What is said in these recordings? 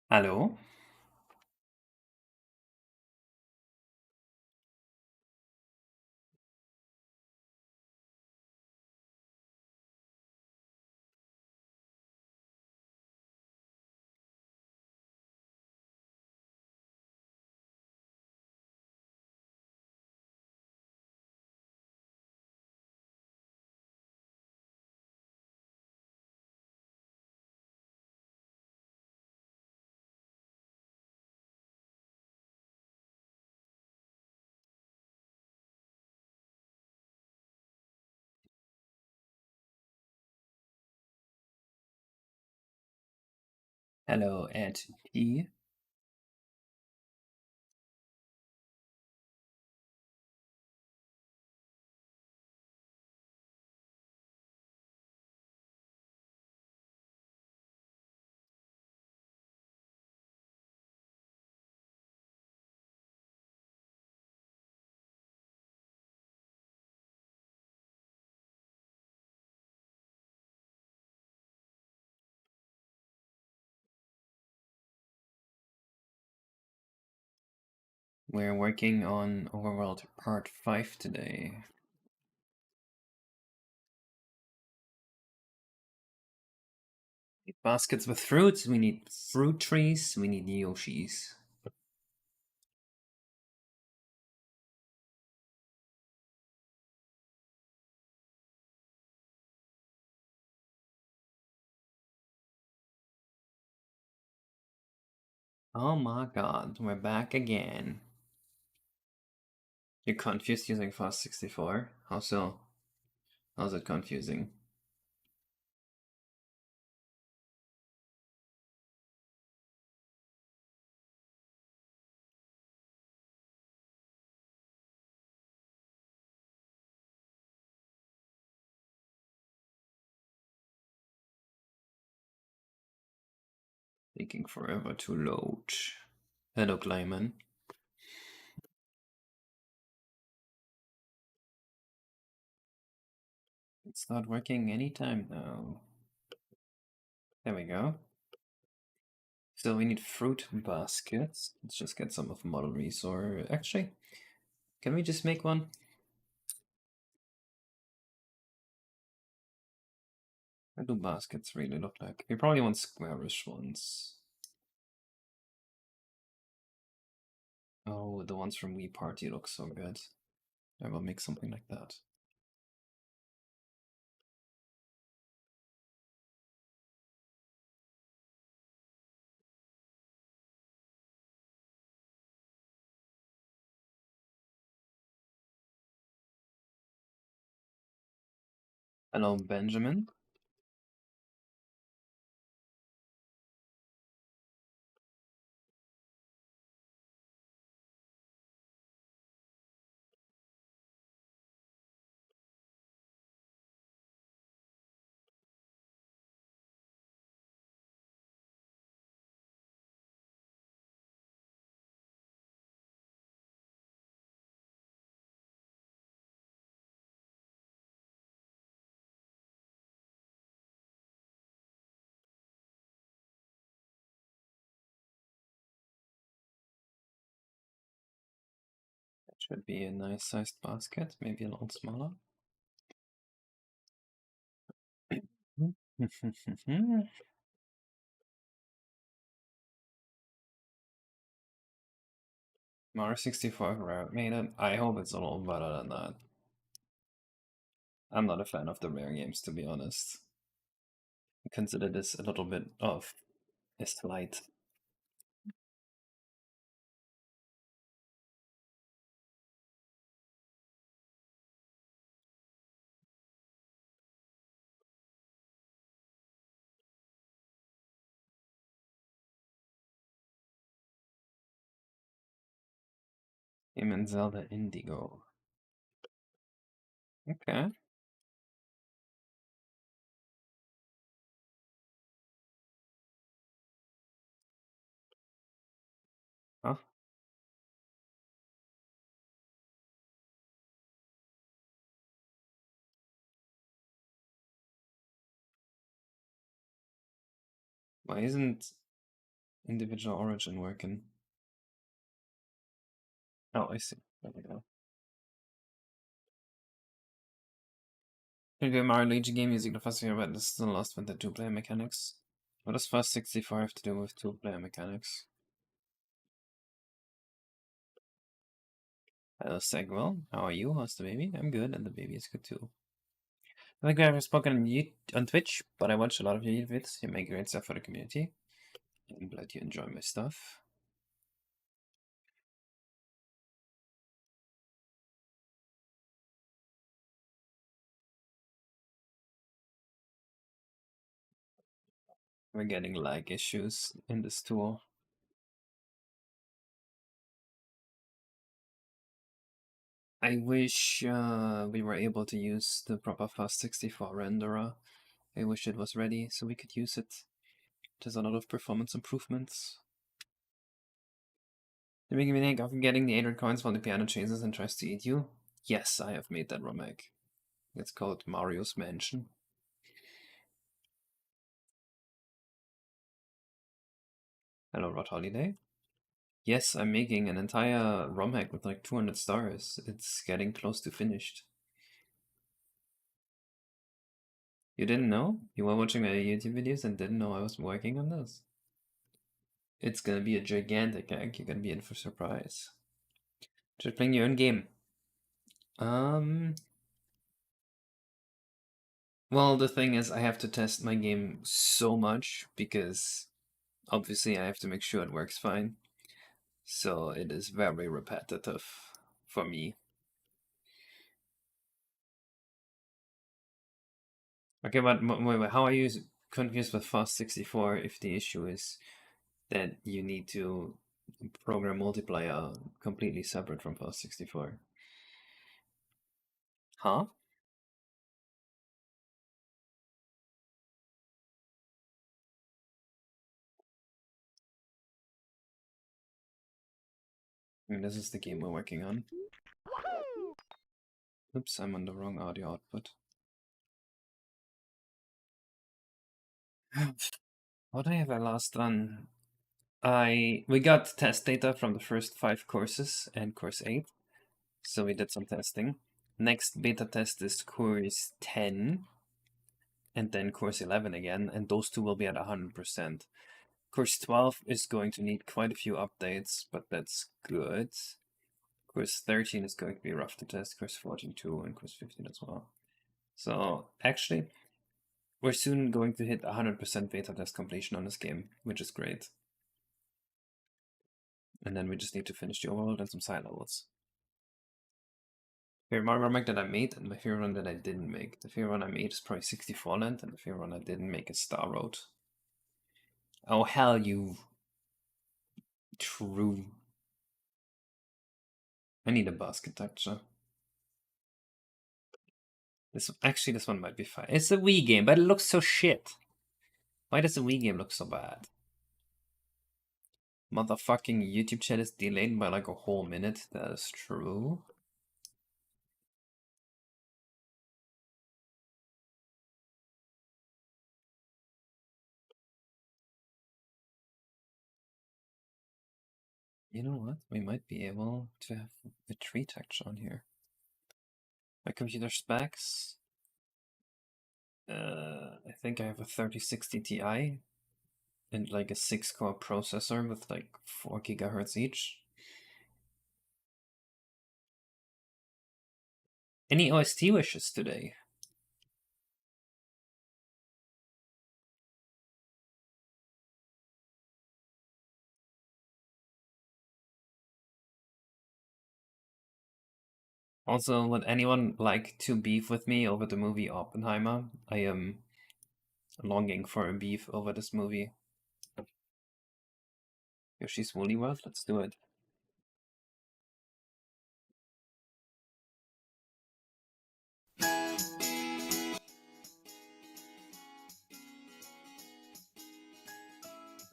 Hallo? Hello, Ed P. We're working on Overworld Part 5 today. Need baskets with fruits, we need fruit trees, we need Yoshis. Oh my god, we're back again. You're confused using FAST64? How so? How's it confusing? Taking forever to load. Hello, Glyman. It's not working anytime now. There we go. So we need fruit baskets. Let's just get some of model resource. Actually, can we just make one? What do baskets really look like? We probably want squarish ones. Oh, the ones from Wii Party look so good. I will make something like that. Hello, Benjamin. That should be a nice sized basket, maybe a little smaller. Mario 64 rare made it. I hope it's a little better than that. I'm not a fan of the rare games, to be honest. I consider this a little bit of a slight. Game and Zelda Indigo. Okay. Huh? Why isn't individual origin working? Oh, I see. There we go. Maybe a Mario Luigi game using the first year, but this is still lost with the two-player mechanics. What does Fast 64 have to do with two-player mechanics? Hello, Segwell. How are you? How's the baby? I'm good, and the baby is good too. I think I haven't spoken on Twitch, but I watch a lot of your YouTube vids. You make great stuff for the community. I'm glad you enjoy my stuff. We're getting lag issues in this tool. I wish we were able to use the proper Fast64 renderer. I wish it was ready so we could use it. There's a lot of performance improvements. You're making me think of getting the 800 coins while the piano chases and tries to eat you? Yes, I have made that ROM hack. It's called Mario's Mansion. Hello, Rod Holiday. Yes, I'm making an entire ROM hack with like 200 stars. It's getting close to finished. You didn't know? You were watching my YouTube videos and didn't know I was working on this? It's gonna be a gigantic hack. You're gonna be in for a surprise. Just playing your own game. Well, the thing is, I have to test my game so much because obviously I have to make sure it works fine. So it is very repetitive for me. Okay, but wait, how are you confused with Fast64 if the issue is that you need to program multiplayer completely separate from Fast64? Huh? I mean, this is the game we're working on. Oops, I'm on the wrong audio output. What have I last done? We got test data from the first 5 courses and course 8, so we did some testing. Next beta test is course 10, and then course 11 again, and those two will be at 100%. Course 12 is going to need quite a few updates, but that's good. Course 13 is going to be rough to test, course 14 too, and course 15 as well. So actually, we're soon going to hit 100% beta test completion on this game, which is great. And then we just need to finish the overworld and some side levels. Favorite Mario Run that I made and my favorite one that I didn't make. The favorite one I made is probably 64 Land, and the favorite one I didn't make is Star Road. Oh hell, you true. I need a basket texture. This one might be fine. It's a Wii game, but it looks so shit. Why does the Wii game look so bad? Motherfucking YouTube chat is delayed by like a whole minute. That is true. You know what? We might be able to have the tree texture on here. My computer specs. I think I have a 3060 Ti and like a 6-core processor with like 4 gigahertz each. Any OST wishes today? Also, would anyone like to beef with me over the movie Oppenheimer? I am longing for a beef over this movie. Yoshi's Woolly World? Let's do it.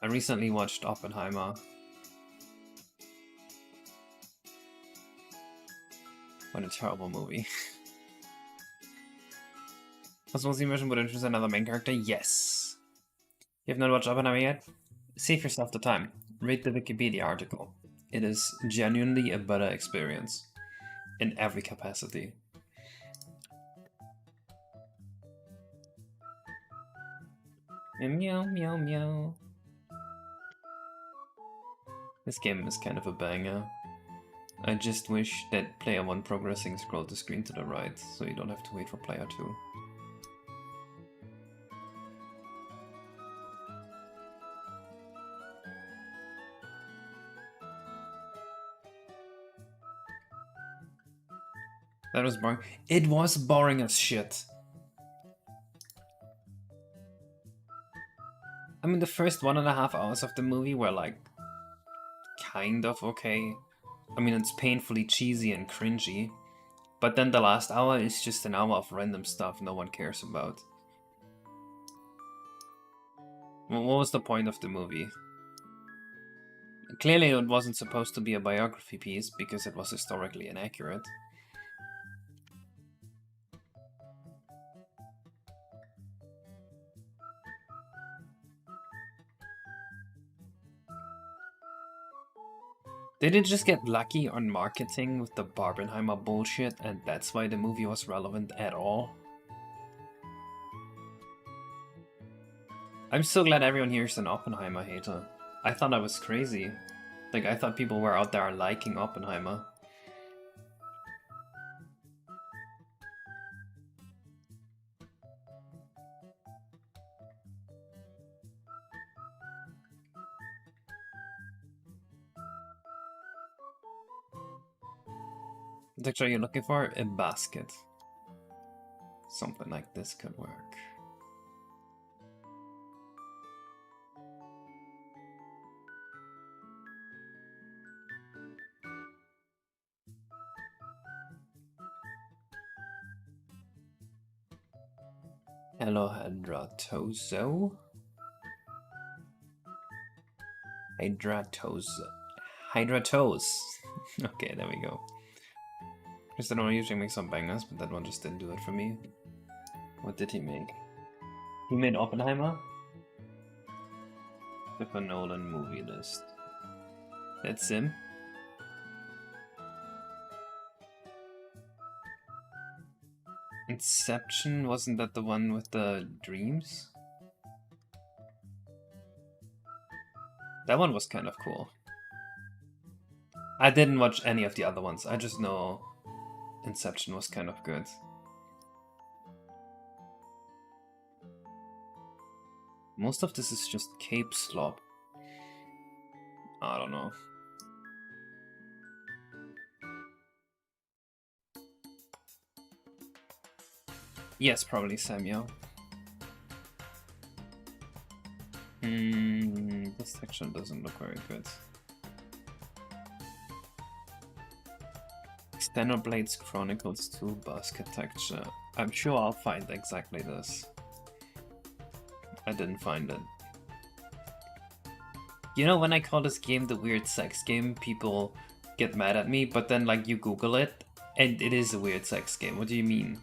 I recently watched Oppenheimer. What a terrible movie. Possible immersion would introduce another main character? Yes. You have not watched Oppenheimer yet? Save yourself the time. Read the Wikipedia article. It is genuinely a better experience in every capacity. Meow, meow, meow. This game is kind of a banger. I just wish that player 1 progressing scrolled the screen to the right, so you don't have to wait for player 2. That was boring. It was boring as shit. I mean, the first 1.5 hours of the movie were like kind of okay. I mean, it's painfully cheesy and cringy, but then the last hour is just an hour of random stuff no one cares about. Well, what was the point of the movie? Clearly it wasn't supposed to be a biography piece because it was historically inaccurate. Did it just get lucky on marketing with the Barbenheimer bullshit and that's why the movie was relevant at all? I'm so glad everyone here is an Oppenheimer hater. I thought I was crazy. Like, I thought people were out there liking Oppenheimer. What texture are you looking for? A basket. Something like this could work. Hello, Hydratozo? Hydratose. Okay, there we go. Kristen usually makes some bangers, but that one just didn't do it for me. What did he make? He made Oppenheimer? With a Nolan movie list. That's him. Inception, wasn't that the one with the dreams? That one was kind of cool. I didn't watch any of the other ones, I just know Inception was kind of good. Most of this is just cape slop. I don't know. Yes, probably Samuel. This section doesn't look very good. Xenoblades Chronicles 2 basket texture. I'm sure I'll find exactly this. I didn't find it. You know, when I call this game the weird sex game, people get mad at me, but then like you Google it, and it is a weird sex game. What do you mean?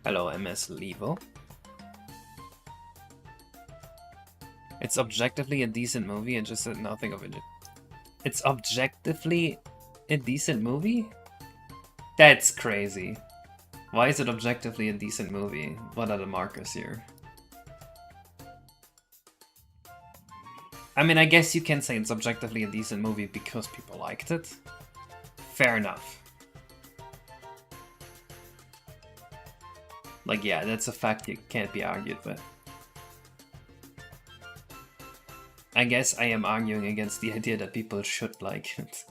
Hello, MS Levo. It's objectively a decent movie, I just said nothing of it. It's objectively a decent movie? That's crazy. Why is it objectively a decent movie? What are the markers here? I mean, I guess you can say it's objectively a decent movie because people liked it. Fair enough. Like, yeah, that's a fact you can't be argued with. I guess I am arguing against the idea that people should like it.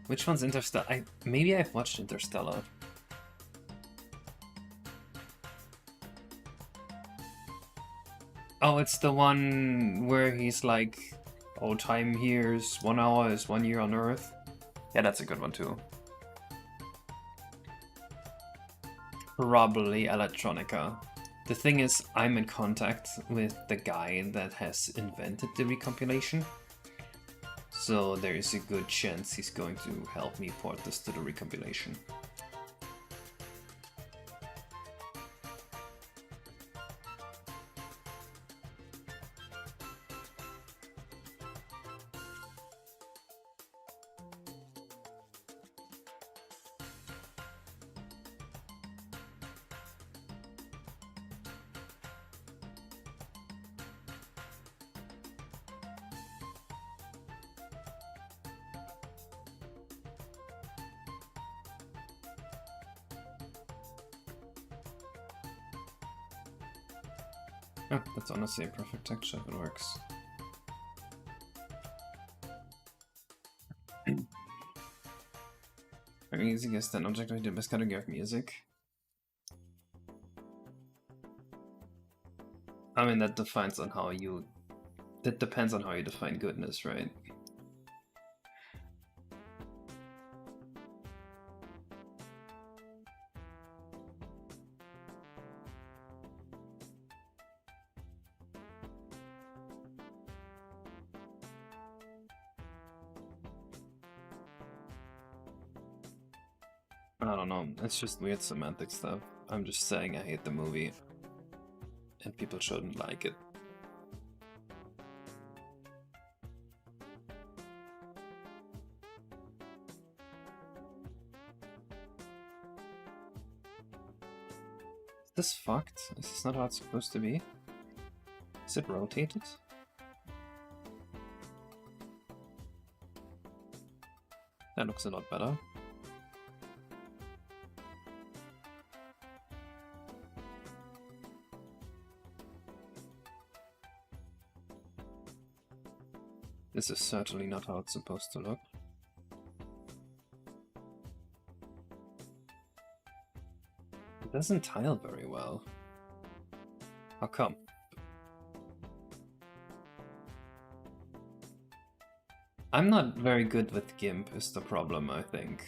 Which one's Interstellar? Maybe I've watched Interstellar. Oh, it's the one where he's like, oh, time here is 1 hour is 1 year on Earth. Yeah, that's a good one too. Probably Electronica. The thing is, I'm in contact with the guy that has invented the recompilation. So there is a good chance he's going to help me port this to the recompilation. Oh, that's honestly a perfect texture if it works. Very easy guess that object with the best category of music. I mean, that depends on how you define goodness, right? I don't know, it's just weird semantic stuff. I'm just saying I hate the movie, and people shouldn't like it. Is this fucked? Is this not how it's supposed to be? Is it rotated? That looks a lot better. This is certainly not how it's supposed to look. It doesn't tile very well. How come? I'm not very good with GIMP is the problem, I think.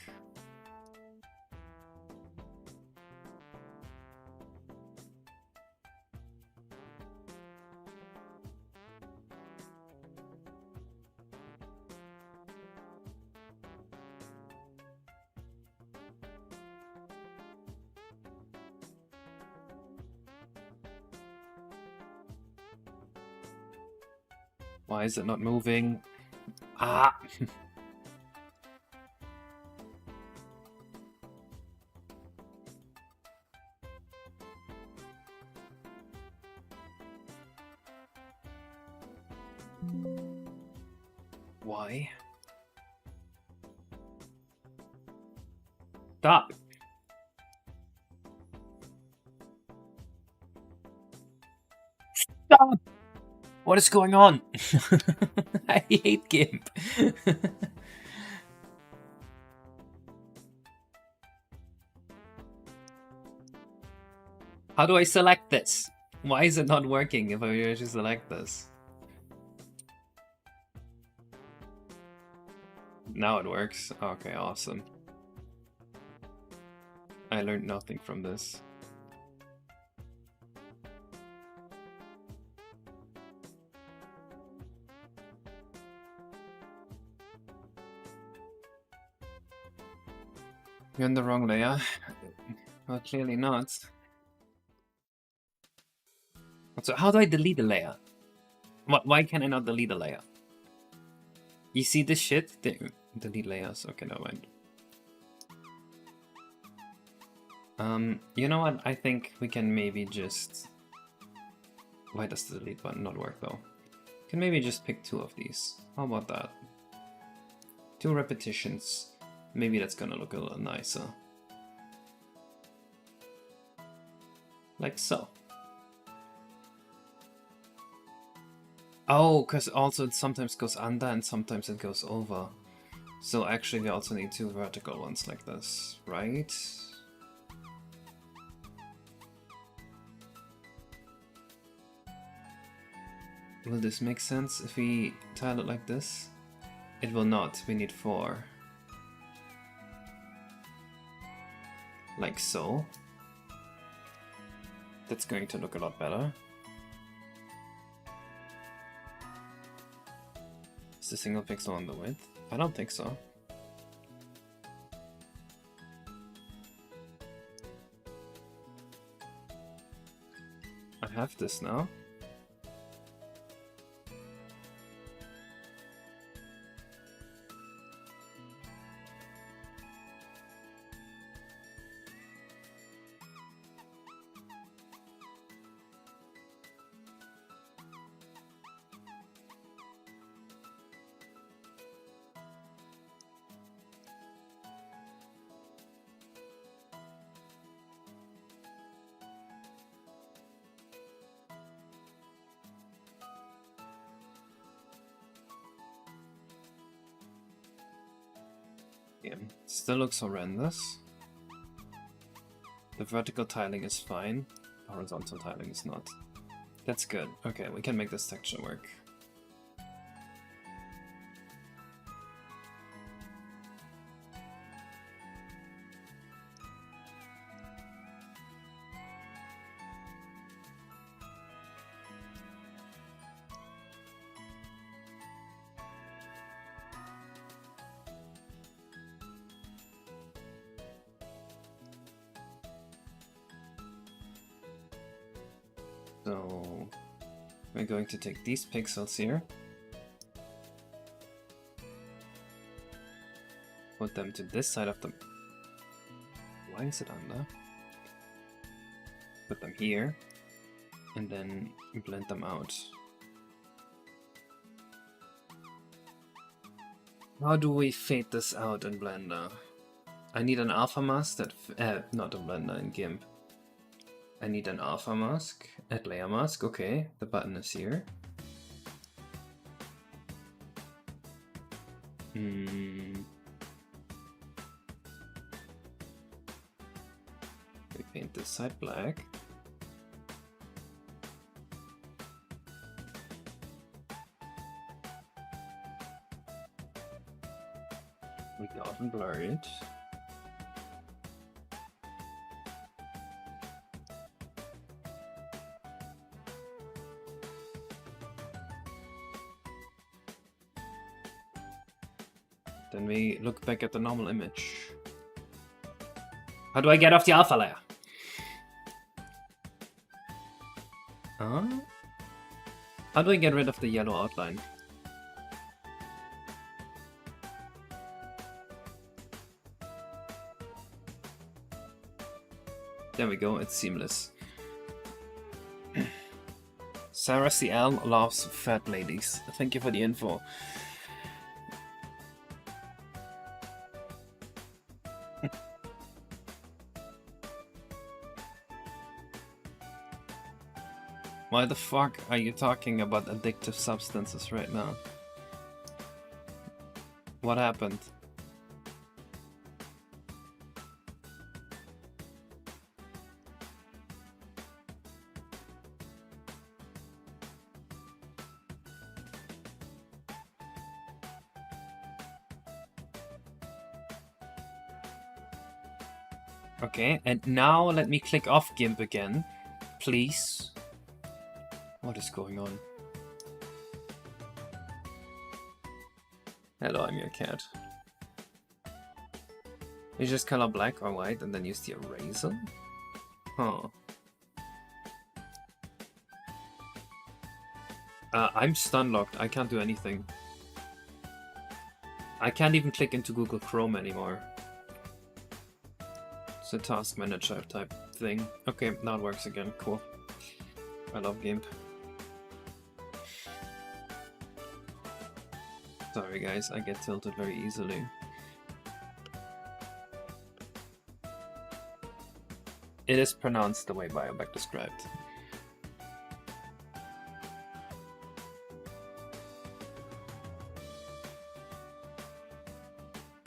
Why is it not moving? Ah! Why? Stop! Stop! What is going on? I hate GIMP. How do I select this? Why is it not working if I actually select this? Now it works. Okay, awesome. I learned nothing from this. You're in the wrong layer. Well, clearly not. So how do I delete a layer? Why can I not delete a layer? You see this shit? Delete layers. Okay, never mind. You know what? I think we can maybe just... Why does the delete button not work though? Can maybe just pick 2 of these. How about that? 2 repetitions. Maybe that's gonna look a little nicer. Like so. Oh, because also it sometimes goes under and sometimes it goes over. So actually we also need 2 vertical ones like this, right? Will this make sense if we tile it like this? It will not. We need 4. Like so. That's going to look a lot better. Is the single pixel on the width? I don't think so. I have this now. Yeah, still looks horrendous. The vertical tiling is fine. Horizontal tiling is not. That's good. Okay, we can make this texture work. So we're going to take these pixels here, put them to this side of the... Why is it under? Put them here, and then blend them out. How do we fade this out in Blender? I need an alpha mask that... not in Blender, in GIMP. I need an alpha mask, add layer mask, okay, the button is here. We paint this side black. We can often blur it. Then we look back at the normal image. How do I get off the alpha layer? How do I get rid of the yellow outline? There we go, it's seamless. Sarah CL loves fat ladies. Thank you for the info. Why the fuck are you talking about addictive substances right now? What happened? Okay, and now let me click off GIMP again, please. What is going on? Hello, I'm your cat. You just color black or white and then use the eraser? Huh. I'm stun locked. I can't do anything. I can't even click into Google Chrome anymore. It's a task manager type thing. Okay, now it works again. Cool. I love GIMP. Sorry guys, I get tilted very easily. It is pronounced the way Bioback described.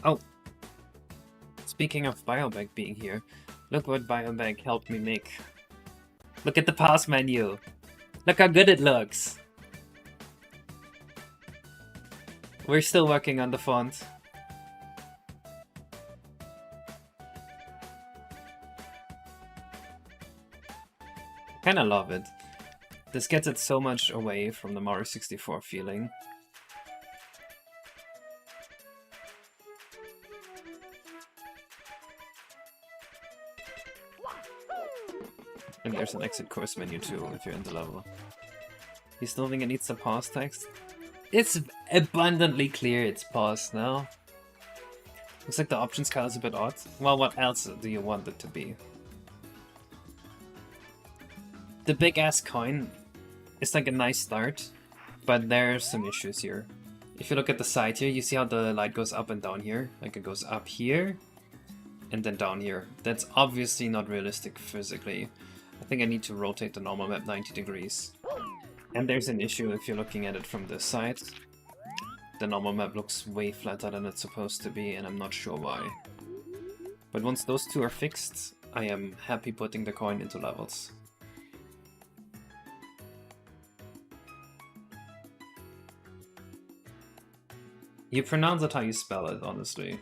Oh! Speaking of Bioback being here, look what Bioback helped me make. Look at the pause menu! Look how good it looks! We're still working on the font. Kinda love it. This gets it so much away from the Mario 64 feeling. And there's an exit course menu too, if you're in the level. You still think it needs the pause text? It's abundantly clear it's paused now. Looks like the options color is a bit odd. Well, what else do you want it to be? The big ass coin is like a nice start, but there's some issues here. If you look at the side here, you see how the light goes up and down here? Like it goes up here, and then down here. That's obviously not realistic physically. I think I need to rotate the normal map 90 degrees. And there's an issue if you're looking at it from this side. The normal map looks way flatter than it's supposed to be, and I'm not sure why. But once those two are fixed, I am happy putting the coin into levels. You pronounce it how you spell it, honestly.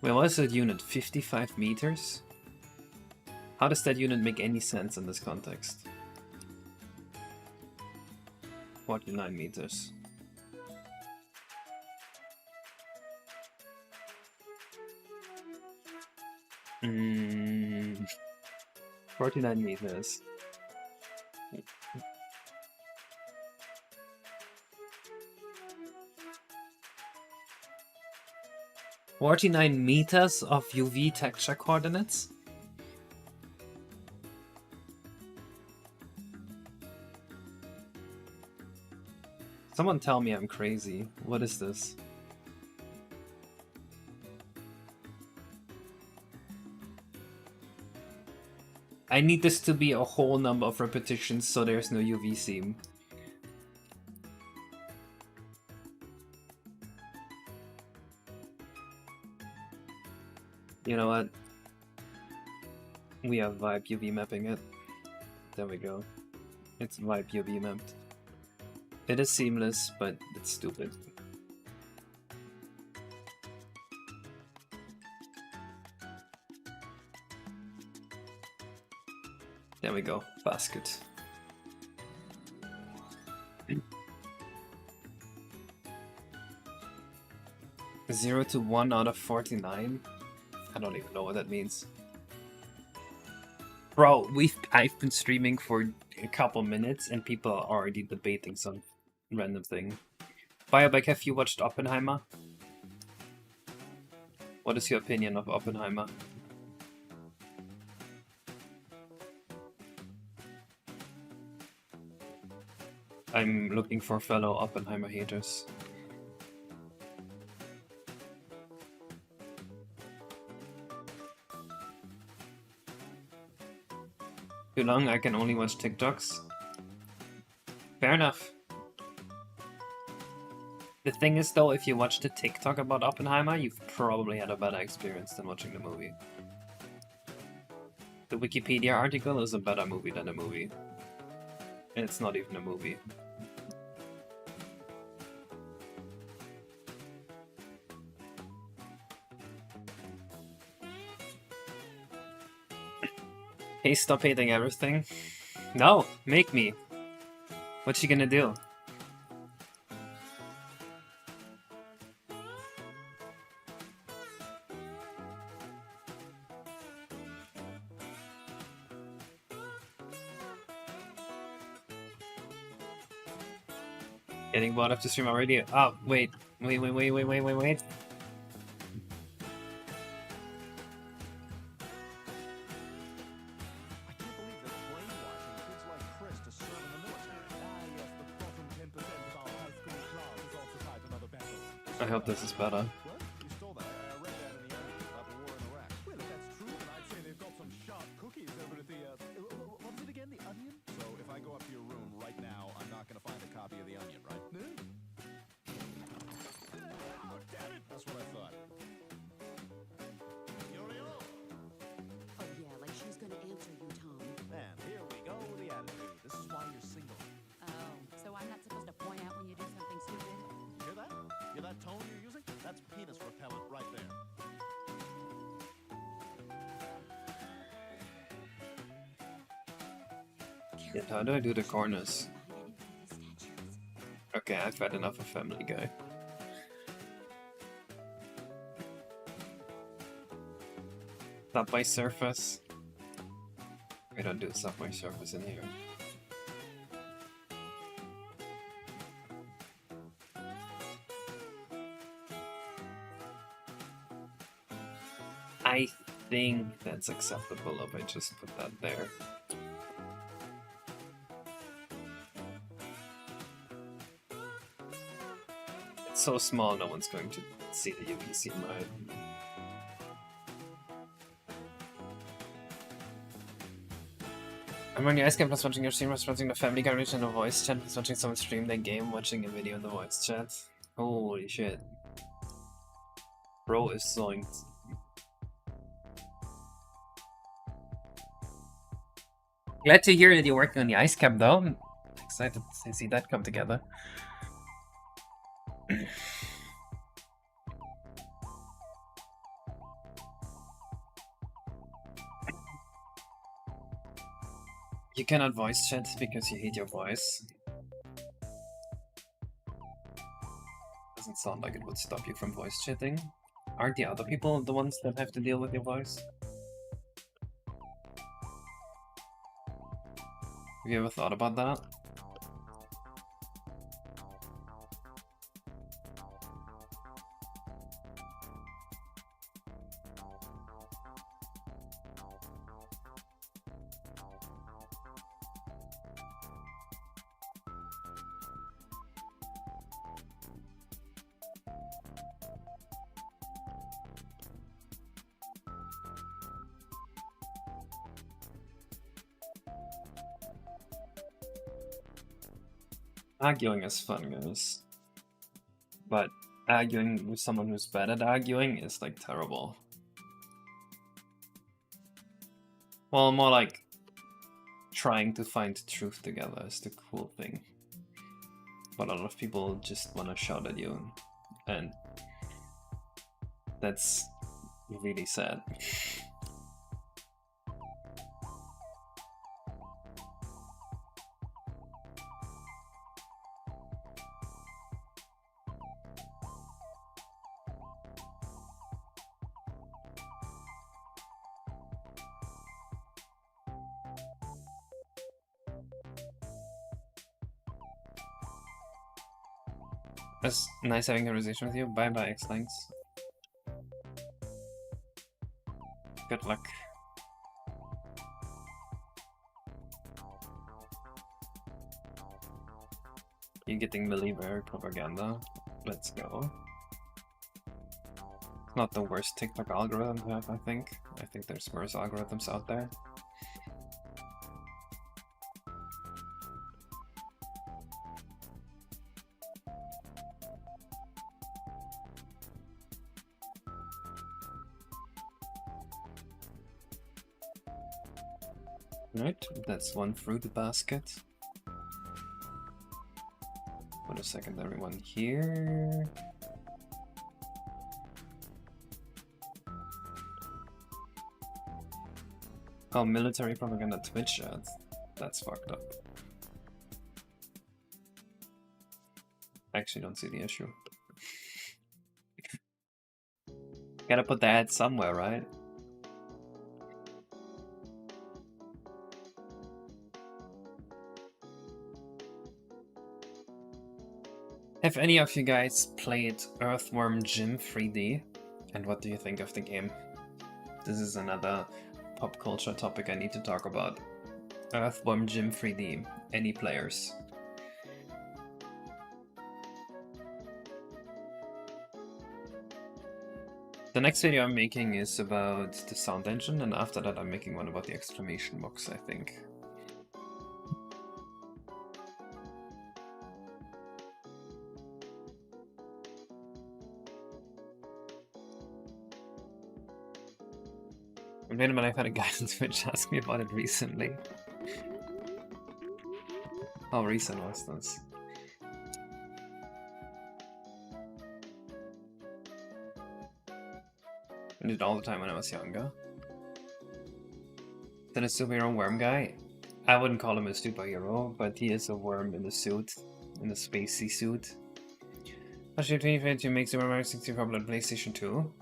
Wait, what is that unit? 55 meters? How does that unit make any sense in this context? 49 meters. Mm, 49 meters. $49 meters of UV texture coordinates? Someone tell me I'm crazy. What is this? I need this to be a whole number of repetitions so there's no UV seam. You know what? We have Vibe UV mapping it. There we go. It's Vibe UV mapped. It is seamless, but it's stupid. There we go. Basket. Zero to 1 out of 49? I don't even know what that means. Bro, I've been streaming for a couple minutes and people are already debating some random thing. Bioback, have you watched Oppenheimer? What is your opinion of Oppenheimer? I'm looking for fellow Oppenheimer haters. Too long, I can only watch TikToks. Fair enough. The thing is though, if you watch the TikTok about Oppenheimer, you've probably had a better experience than watching the movie. The Wikipedia article is a better movie than a movie. And it's not even a movie. Hey, stop hating everything. No, make me. What's she gonna do? Getting bought up to stream already? Oh, wait. Wait. I hope this is better. Shit, how do I do the corners? Okay, I've had enough of Family Guy. Subway surface. We don't do subway surface in here. I think that's acceptable if I just put that there. It's so small, no one's going to see the UPC mine. I'm running ice camp plus watching your stream, plus watching the Family Guy and the voice chat, plus watching someone stream their game, watching a video in the voice chat. Holy shit. Bro is zoinked. Glad to hear that you're working on the ice cap though. I'm excited to see that come together. You cannot voice chat because you hate your voice. Doesn't sound like it would stop you from voice chatting. Aren't the other people the ones that have to deal with your voice? Have you ever thought about that? Arguing is fun, guys. But arguing with someone who's bad at arguing is like terrible. Well, more like trying to find truth together is the cool thing. But a lot of people just want to shout at you, and that's really sad. It's nice having a conversation with you. Bye bye, X-Links. Good luck. You're getting milli-bear propaganda. Let's go. It's not the worst TikTok algorithm to have, I think. I think there's worse algorithms out there. Right, that's one fruit basket. Put a secondary one here. Oh, military propaganda Twitch ads. That's fucked up. I actually don't see the issue. Gotta put the ad somewhere, right? Have any of you guys played Earthworm Jim 3D? And what do you think of the game? This is another pop culture topic I need to talk about. Earthworm Jim 3D. Any players? The next video I'm making is about the sound engine, and after that I'm making one about the exclamation box, I think. Wait a minute, I've had a guy on Twitch ask me about it recently. How recent was this? I did it all the time when I was younger. Then a superhero worm guy? I wouldn't call him a superhero, but he is a worm in a suit, in a spacey suit. Actually, 2020 to make Super Mario 60 popular on PlayStation 2.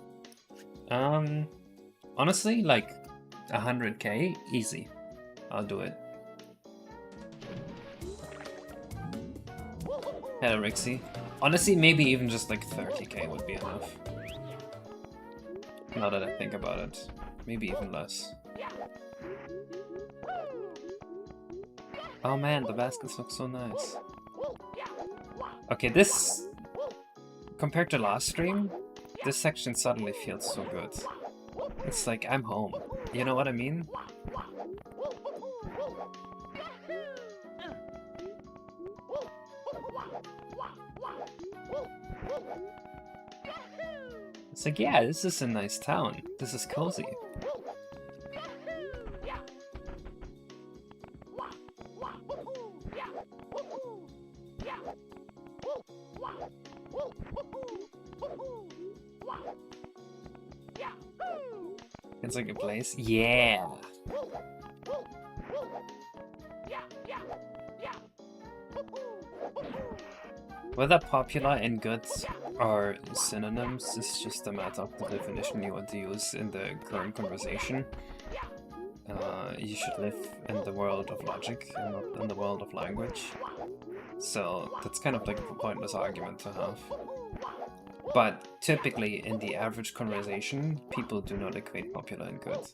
Honestly, like 100k, easy. I'll do it. Hello, Rixie. Honestly, maybe even just like 30k would be enough. Now that I think about it. Maybe even less. Oh man, the baskets look so nice. Okay, this... Compared to last stream, this section suddenly feels so good. It's like, I'm home. You know what I mean? It's like, yeah, this is a nice town. This is cozy. It's like a place. Yeah! Whether popular and good are synonyms is just a matter of the definition you want to use in the current conversation. You should live in the world of logic and not in the world of language. So that's kind of like a pointless argument to have. But typically in the average conversation, people do not equate popular and good.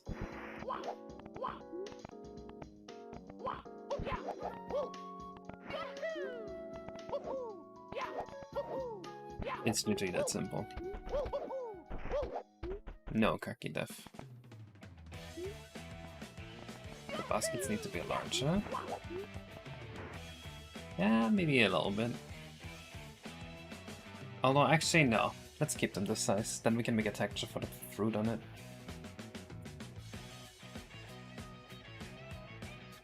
It's literally that simple. No, Kaki Def. The baskets need to be larger. Yeah, maybe a little bit. Although, actually, no. Let's keep them this size. Then we can make a texture for the fruit on it.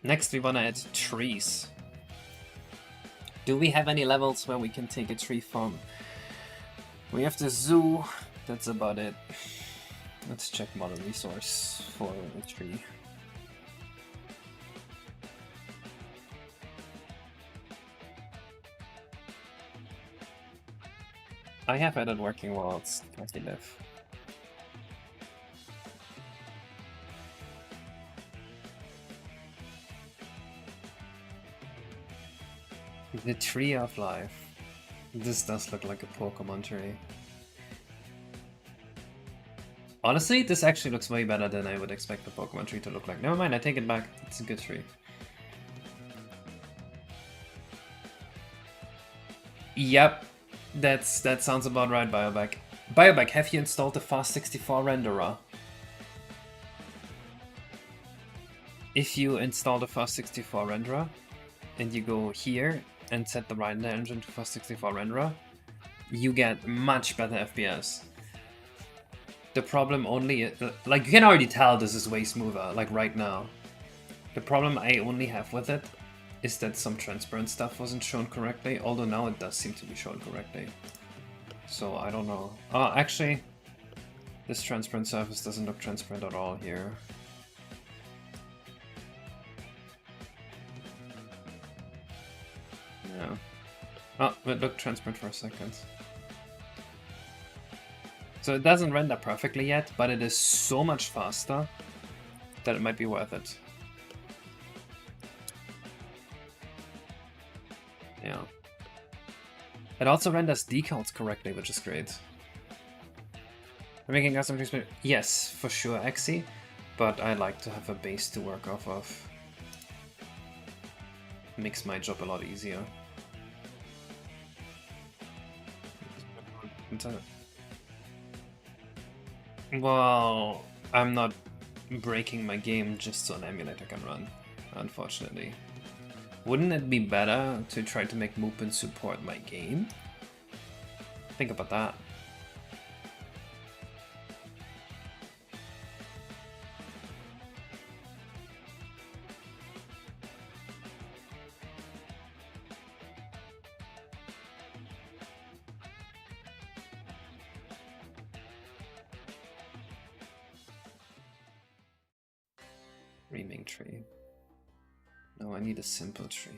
Next, we want to add trees. Do we have any levels where we can take a tree farm? We have the zoo. That's about it. Let's check model resource for a tree. I have added working worlds. Lucky live. The Tree of Life. This does look like a Pokemon tree. Honestly, this actually looks way better than I would expect the Pokemon tree to look like. Never mind, I take it back. It's a good tree. Yep, that sounds about right, Bioback. Bioback, have you installed the FAST64 renderer? If you install the FAST64 renderer, and you go here and set the render engine to FAST64 renderer, you get much better FPS. The problem only, like you can already tell this is way smoother, like right now. The problem I only have with it is that some transparent stuff wasn't shown correctly, although now it does seem to be shown correctly. So I don't know. Actually, this transparent surface doesn't look transparent at all here. Yeah. Oh, it looked transparent for a second. So it doesn't render perfectly yet, but it is so much faster that it might be worth it. Yeah. It also renders decals correctly, which is great. We're making custom trees, yes, for sure, Axie, but I like to have a base to work off of. Makes my job a lot easier. Well, I'm not breaking my game just so an emulator can run, unfortunately. Wouldn't it be better to try to make Mupen support my game? Think about that. Reaming tree. No So I need a simple tree.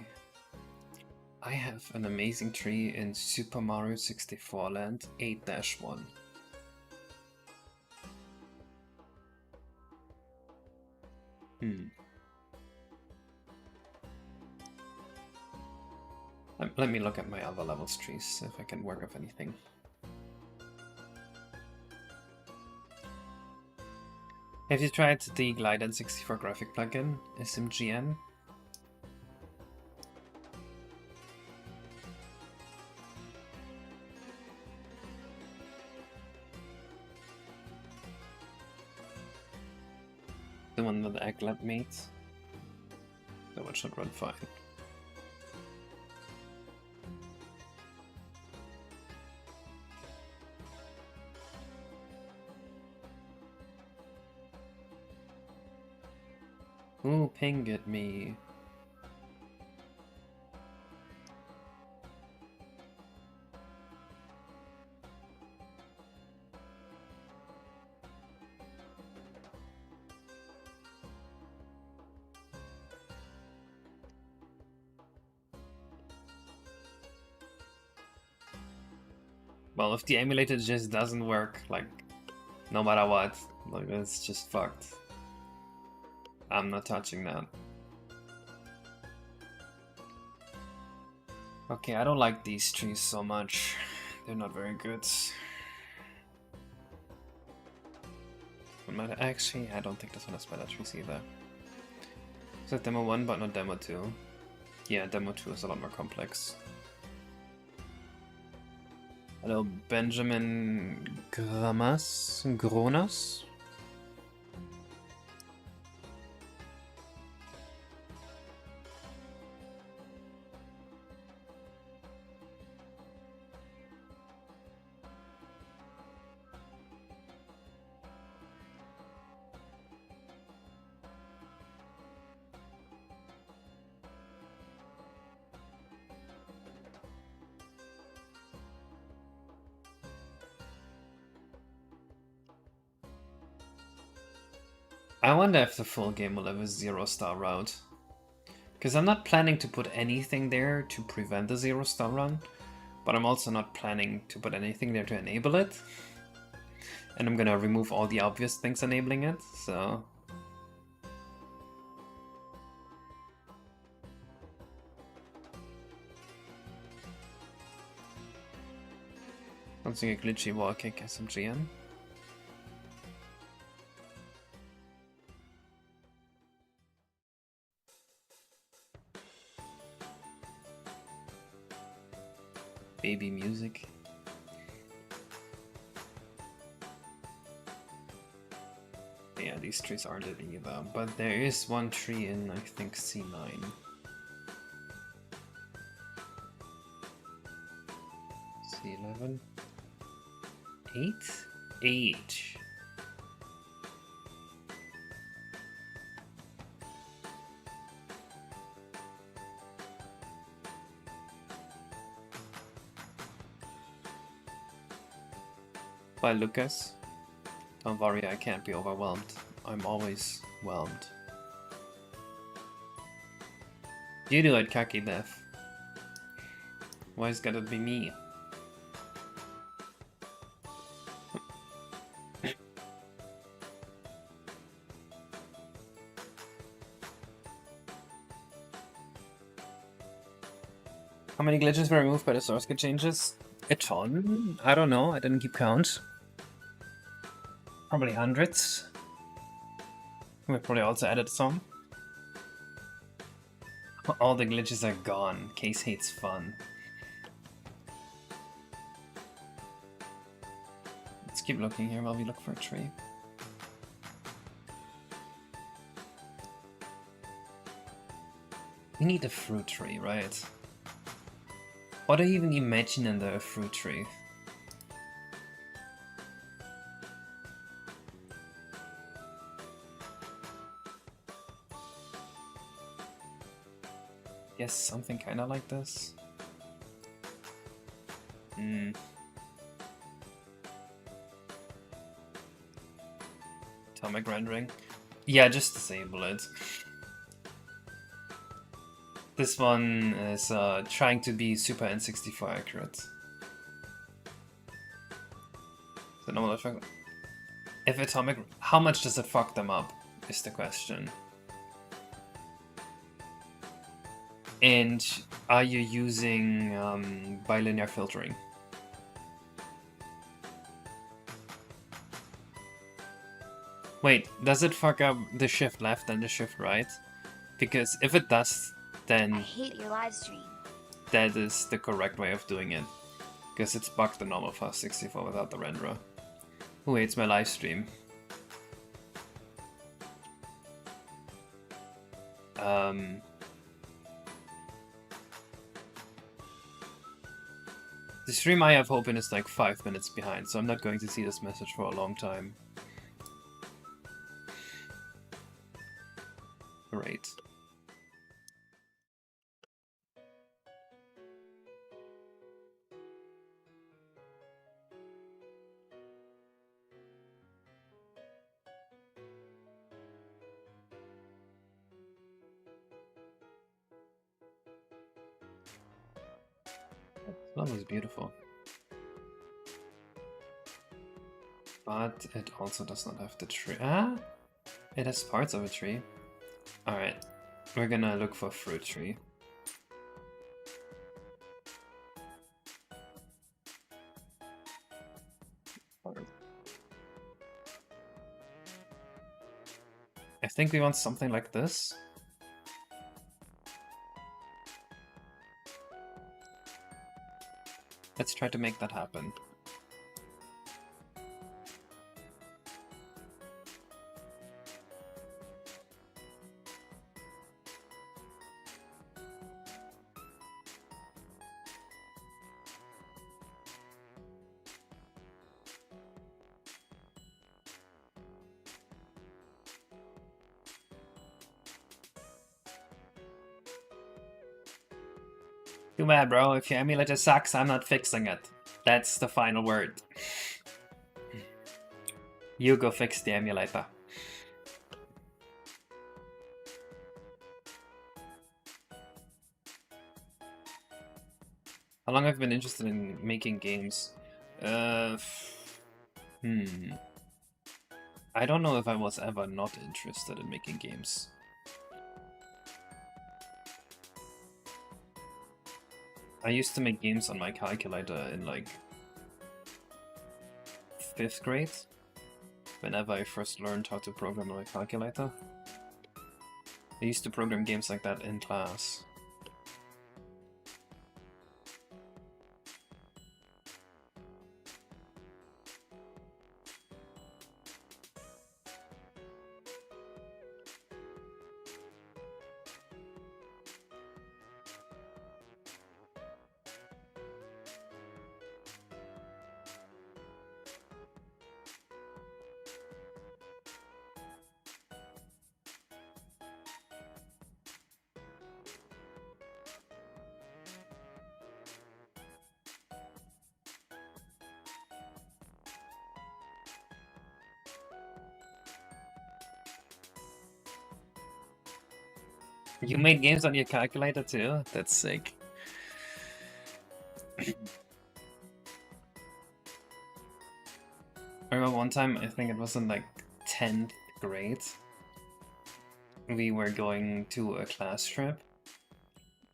I have an amazing tree in Super Mario 64 Land 8-1. Let me look at my other levels trees, if I can work with anything. Have you tried the Glide N64 graphic plugin, SMGN? The one that Egglet made? That one should run fine. Ooh, ping at me. Well, if the emulator just doesn't work, like, no matter what, like, it's just fucked. I'm not touching that. Okay, I don't like these trees so much. They're not very good. Actually, I don't think this one has better trees either. Is that demo 1 but not demo 2? Yeah, demo 2 is a lot more complex. Hello, Benjamin Gronas? I wonder if the full game will have a 0-star route. Because I'm not planning to put anything there to prevent the 0-star run, but I'm also not planning to put anything there to enable it. And I'm gonna remove all the obvious things enabling it, so... Something a glitchy wall kick SMGN. Baby music. Yeah, these trees aren't it either, but there is one tree in, I think, C9. C11? 8? 8. Bye, Lucas. Don't worry, I can't be overwhelmed. I'm always whelmed. You do it, Kaki Death. Why is it gotta be me? How many glitches were removed by the source code changes? A ton? I don't know, I didn't keep count. Probably hundreds. We probably also added some. All the glitches are gone. Case hates fun. Let's keep looking here while we look for a tree. We need a fruit tree, right? What do you even imagine under a fruit tree? Yes, something kinda like this. Atomic rendering. Yeah, just disable it. This one is trying to be super N64 accurate. So no, if atomic, how much does it fuck them up? Is the question. And are you using bilinear filtering? Wait, does it fuck up the shift left and the shift right? Because if it does, then I hate your live stream. That is the correct way of doing it. Because it's bugged the normal FAST64 without the renderer. Who hates my live stream? The stream I have open is like 5 minutes behind, so I'm not going to see this message for a long time. Great. That was beautiful. But it also does not have the tree. Ah! It has parts of a tree. Alright. We're gonna look for fruit tree. I think we want something like this. Let's try to make that happen. Too bad, bro. If your emulator sucks, I'm not fixing it. That's the final word. You go fix the emulator. How long have I been interested in making games? I don't know if I was ever not interested in making games. I used to make games on my calculator in like 5th grade, whenever I first learned how to program on my calculator. I used to program games like that in class. You made games on your calculator too? That's sick. I remember one time, I think it was in like 10th grade, we were going to a class trip,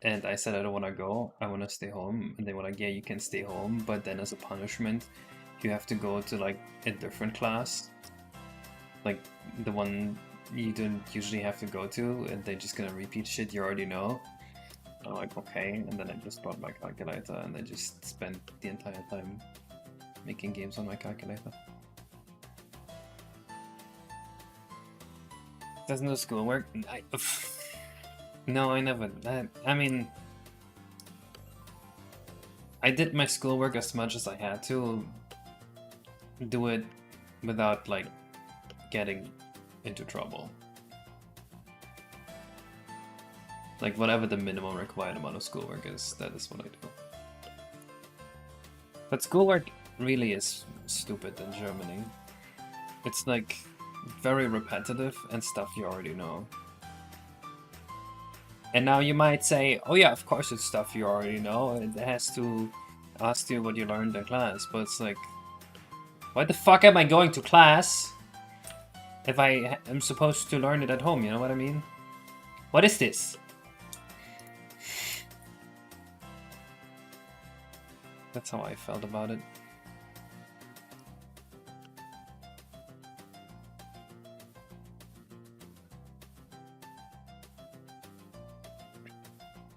and I said I don't want to go, I want to stay home, and they were like, yeah, you can stay home, but then as a punishment, you have to go to like a different class, like the one you don't usually have to go to, and they're just gonna repeat shit you already know. I'm like, okay, and then I just brought my calculator and I just spent the entire time making games on my calculator. Doesn't do schoolwork? No, I never. I mean, I did my schoolwork as much as I had to do it without like getting into trouble. Like whatever the minimum required amount of schoolwork is, that is what I do. But schoolwork really is stupid in Germany. It's like very repetitive and stuff you already know. And now you might say, oh yeah, of course it's stuff you already know. It has to ask you what you learned in class. But it's like, why the fuck am I going to class if I am supposed to learn it at home? You know what I mean? What is this? That's how I felt about it.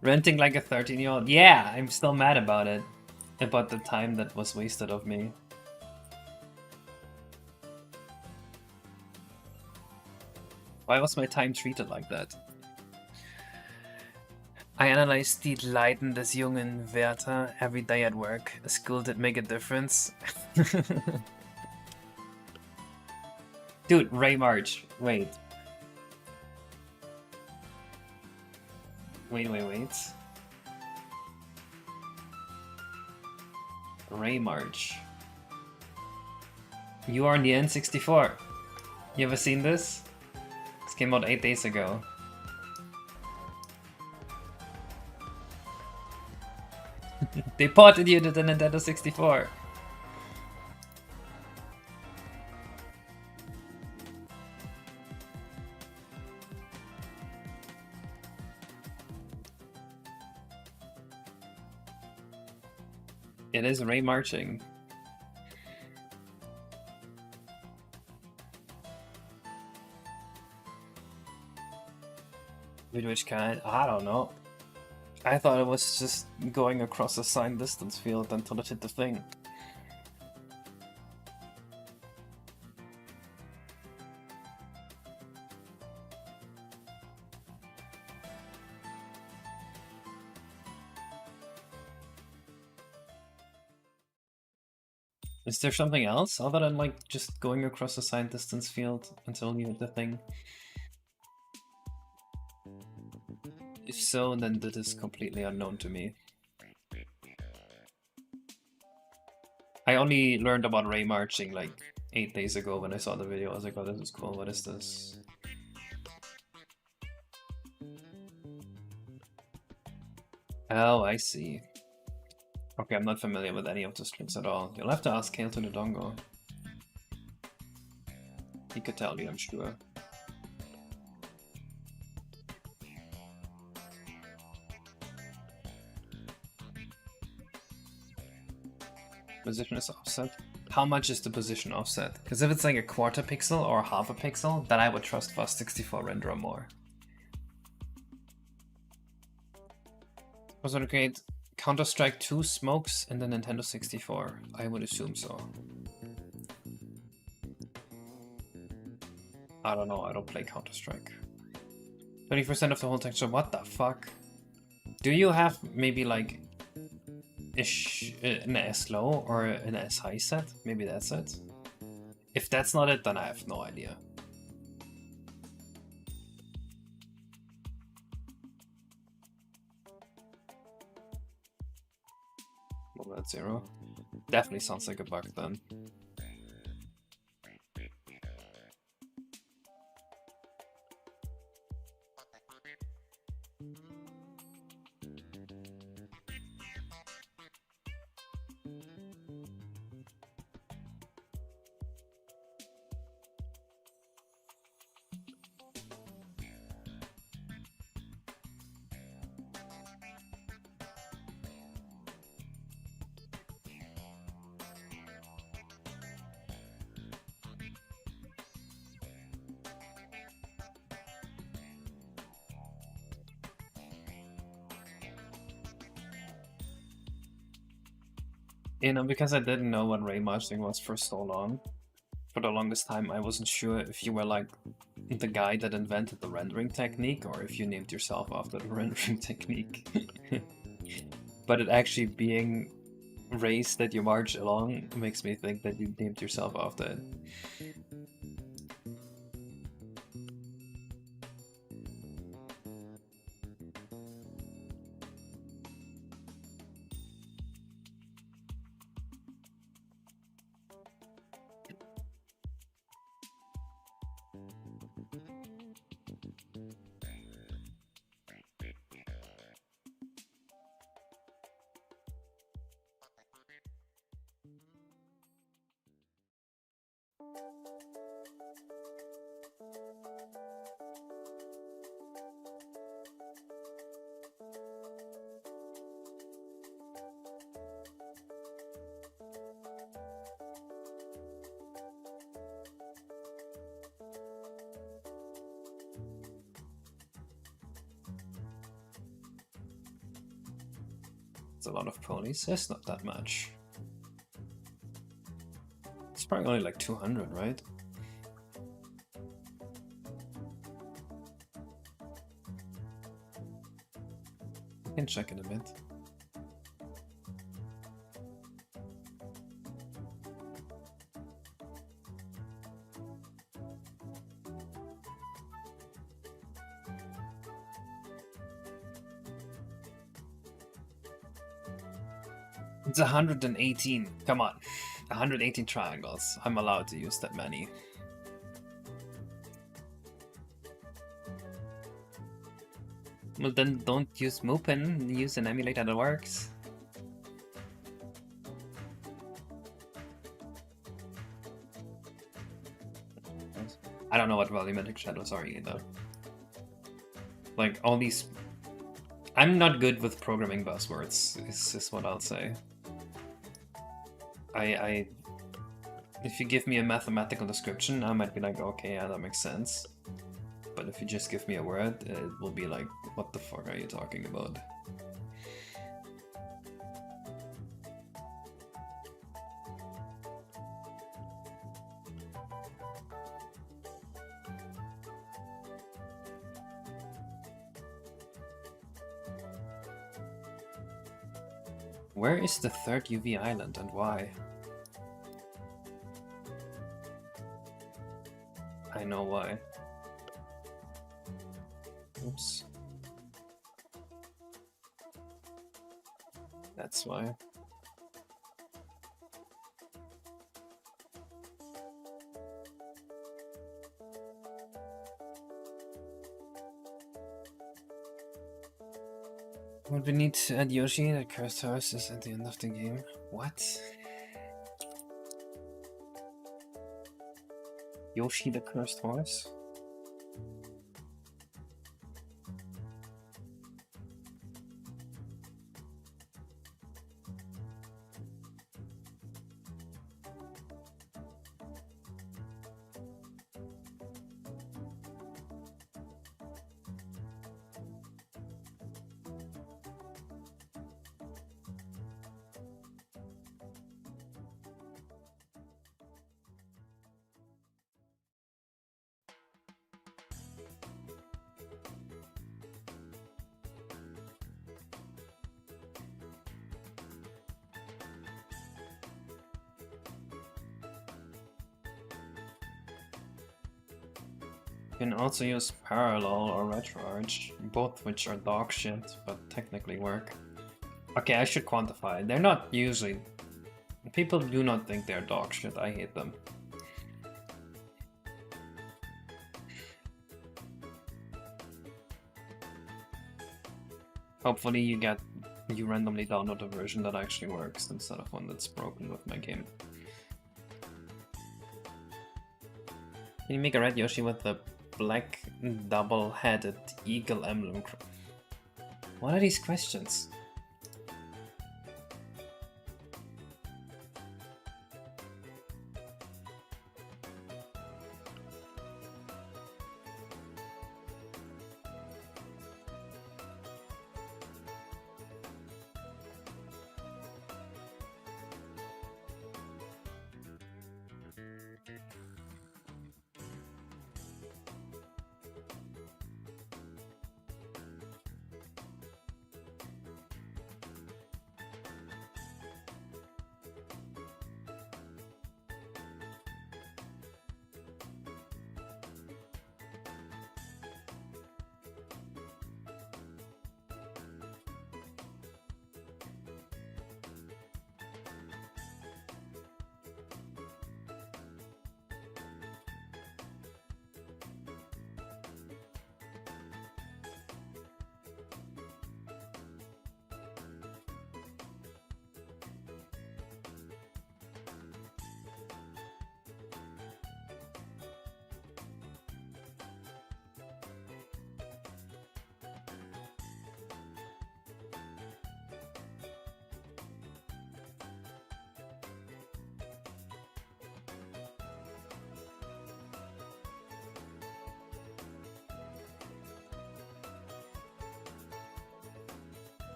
Renting like a 13-year-old. Yeah, I'm still mad about it. About the time that was wasted of me. Why was my time treated like that? I analyze die Leiden des jungen Werther every day at work. A skill that make a difference. Dude, Raymarch. Wait. Wait. Raymarch. You are in the N64. You ever seen this? This came out 8 days ago. They ported you to the Nintendo 64. It is Raymarching. Which kind? I don't know. I thought it was just going across a signed distance field until it hit the thing. Is there something else other than like just going across a signed distance field until you hit the thing? If so, then that is completely unknown to me. I only learned about Raymarching like 8 days ago when I saw the video. I was like, oh, this is cool. What is this? Oh, I see. Okay, I'm not familiar with any of the strings at all. You'll have to ask Kale to the Dongo. He could tell you, I'm sure. Position is offset. How much is the position offset? Because if it's like a quarter pixel or half a pixel, then I would trust FAST64 renderer more. Was it create Counter-Strike 2 smokes in the Nintendo 64? I would assume so. I don't know, I don't play Counter-Strike. 20% of the whole texture, what the fuck? Do you have maybe like an S low or an S high set? Maybe that's it. If that's not it, then I have no idea. Well, that's 0. Definitely sounds like a bug then. You know, because I didn't know what Raymarching was for so long, for the longest time, I wasn't sure if you were like the guy that invented the rendering technique or if you named yourself after the rendering technique. But it actually being race that you march along makes me think that you named yourself after it. a lot of ponies. It's not that much. It's probably only like 200, right? I can check in a bit. It's 118. Come on. 118 triangles. I'm allowed to use that many. Well, then don't use Mupin. Use an emulator that works. I don't know what volumetric shadows are either. Like, all these... I'm not good with programming buzzwords, is what I'll say. If you give me a mathematical description, I might be like, okay, yeah, that makes sense. But if you just give me a word, it will be like, what the fuck are you talking about? Where is the third UV island and why? I know why. Oops. That's why. What we need to add Yoshi, the cursed horse is at the end of the game. What? Yoshi the cursed horse? You can also use Parallel or Retroarch, both which are dog shit, but technically work. Okay, I should quantify. They're not usually... People do not think they're dog shit, I hate them. Hopefully you randomly download a version that actually works instead of one that's broken with my game. Can you make a red Yoshi with the black double-headed eagle emblem? What are these questions?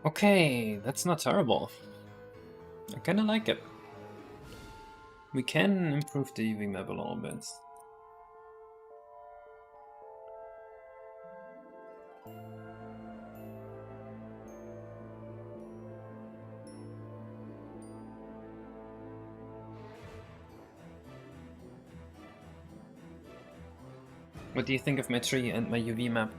Okay, that's not terrible. I kinda like it. We can improve the UV map a little bit. What do you think of my tree and my UV map?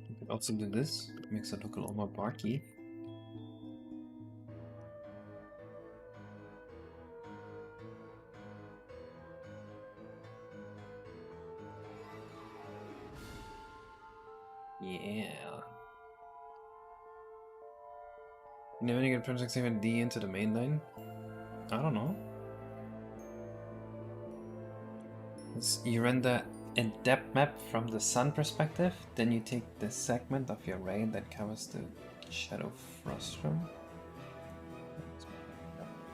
We could also do this, makes it look a little more barky. Yeah. You know when you get project save D into the main line? I don't know. You render a depth map from the sun perspective, then you take the segment of your ray that covers the shadow frustrum.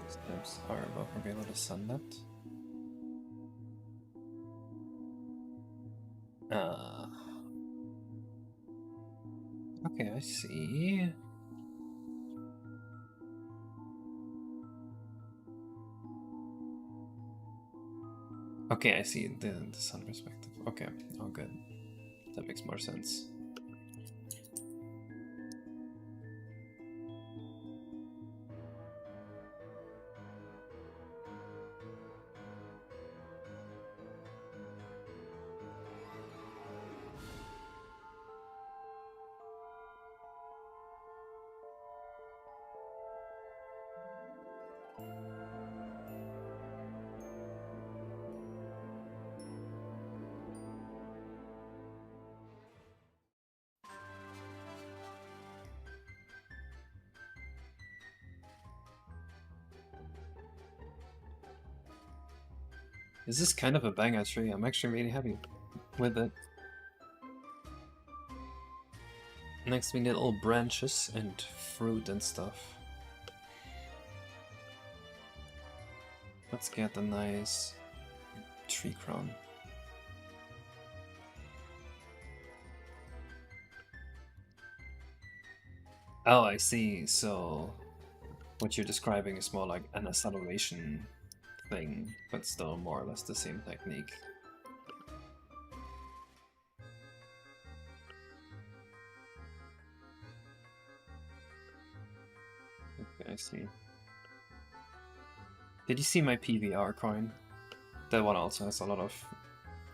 The steps are above or below the sun depth. Okay, I see. Okay, I see the sun perspective. Okay, all good. That makes more sense. This is kind of a banger tree. I'm actually really happy with it. Next we need little branches and fruit and stuff. Let's get a nice tree crown. Oh, I see. So what you're describing is more like an acceleration thing, but still more or less the same technique. Okay, I see. Did you see my PBR coin? That one also has a lot of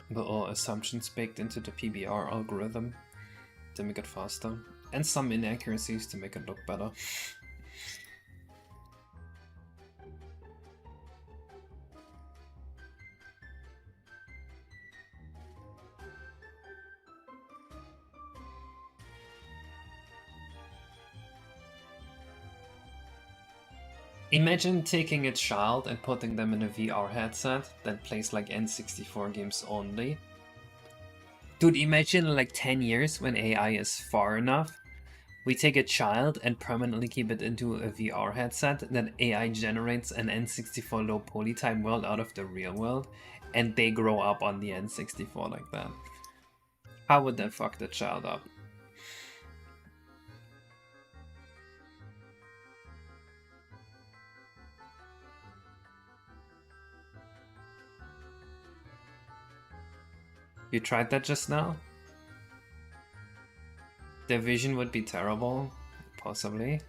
little assumptions baked into the PBR algorithm to make it faster, and some inaccuracies to make it look better. Imagine taking a child and putting them in a VR headset that plays like N64 games only. Dude, imagine like 10 years when AI is far enough. We take a child and permanently keep it into a VR headset, then AI generates an N64 low poly type world out of the real world, and they grow up on the N64 like that. How would that fuck the child up? You tried that just now? Their vision would be terrible, possibly.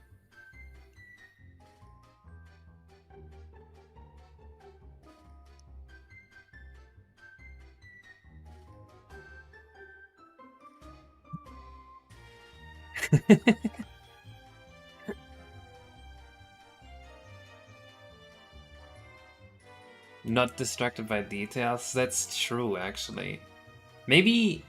Not distracted by details? That's true, actually. Maybe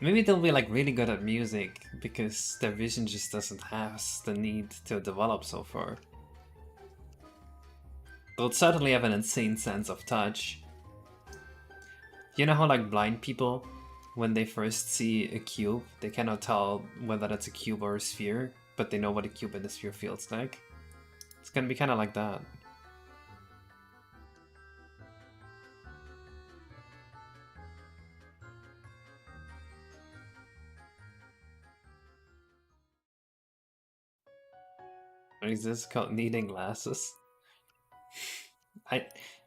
they'll be like really good at music because their vision just doesn't have the need to develop so far. They'll certainly have an insane sense of touch. You know how like blind people, when they first see a cube, they cannot tell whether that's a cube or a sphere, but they know what a cube and a sphere feels like? It's gonna be kind of like that. Is this called needing glasses?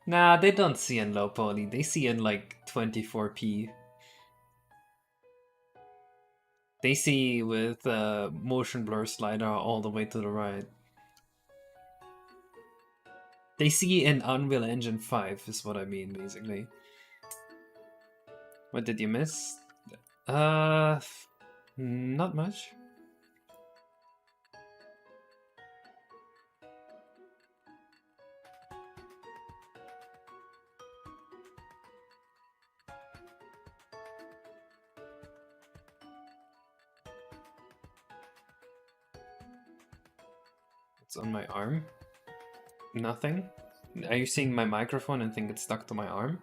Nah, they don't see in low poly. They see in like 24p. They see with motion blur slider all the way to the right. They see in Unreal Engine 5 is what I mean, basically. What did you miss? Not much. It's on my arm. Nothing. Are you seeing my microphone and think it's stuck to my arm?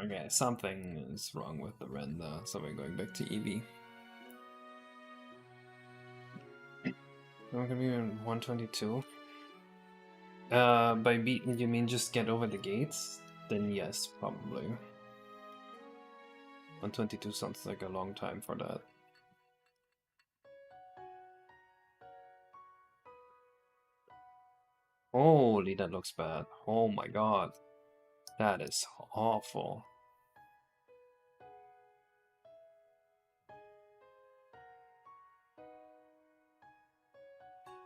Okay, something is wrong with the render, so we're going back to Eevee. We're gonna be in 122. By beaten you mean just get over the gates? Then yes, probably. 122 sounds like a long time for that. Holy, that looks bad. Oh my god. That is awful.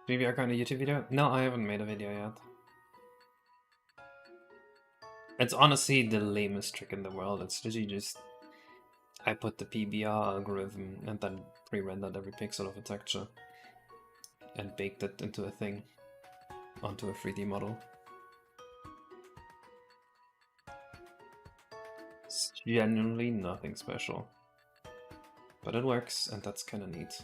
Maybe I got a YouTube video? No, I haven't made a video yet. It's honestly the lamest trick in the world. It's literally just I put the PBR algorithm and then pre-rendered every pixel of a texture and baked it into a thing onto a 3D model. It's genuinely nothing special, but it works and that's kind of neat.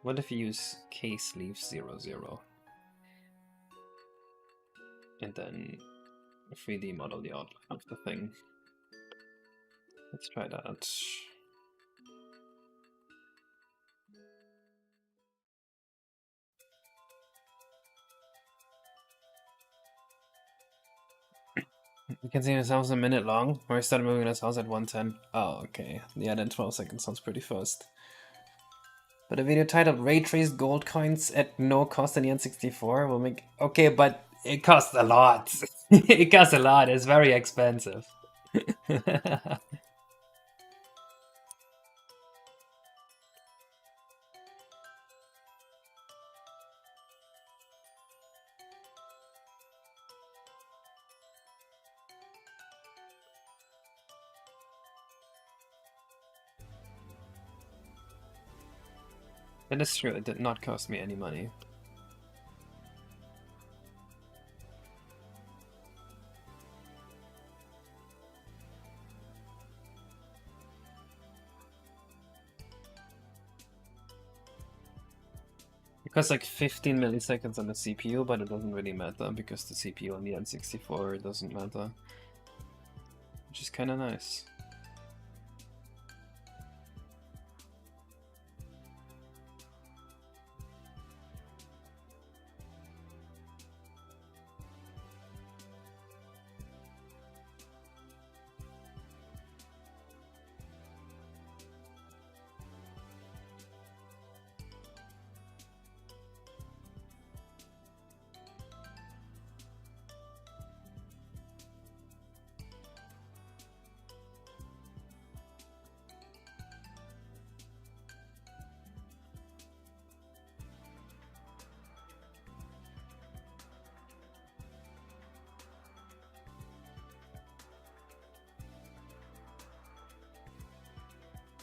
What if you use case leaf 0, 0 and then 3D model the outline of the thing? Let's try that. You can see this house a minute long, or I started moving this house at 110. Oh, okay. Yeah, then 12 seconds sounds pretty fast. But a video titled Ray Traced Gold Coins at no cost in the N64 will make... Okay, but it costs a lot. It costs a lot. It's very expensive. That is true. It did not cost me any money. It costs like 15 milliseconds on the CPU, but it doesn't really matter because the CPU on the N64 doesn't matter. Which is kind of nice.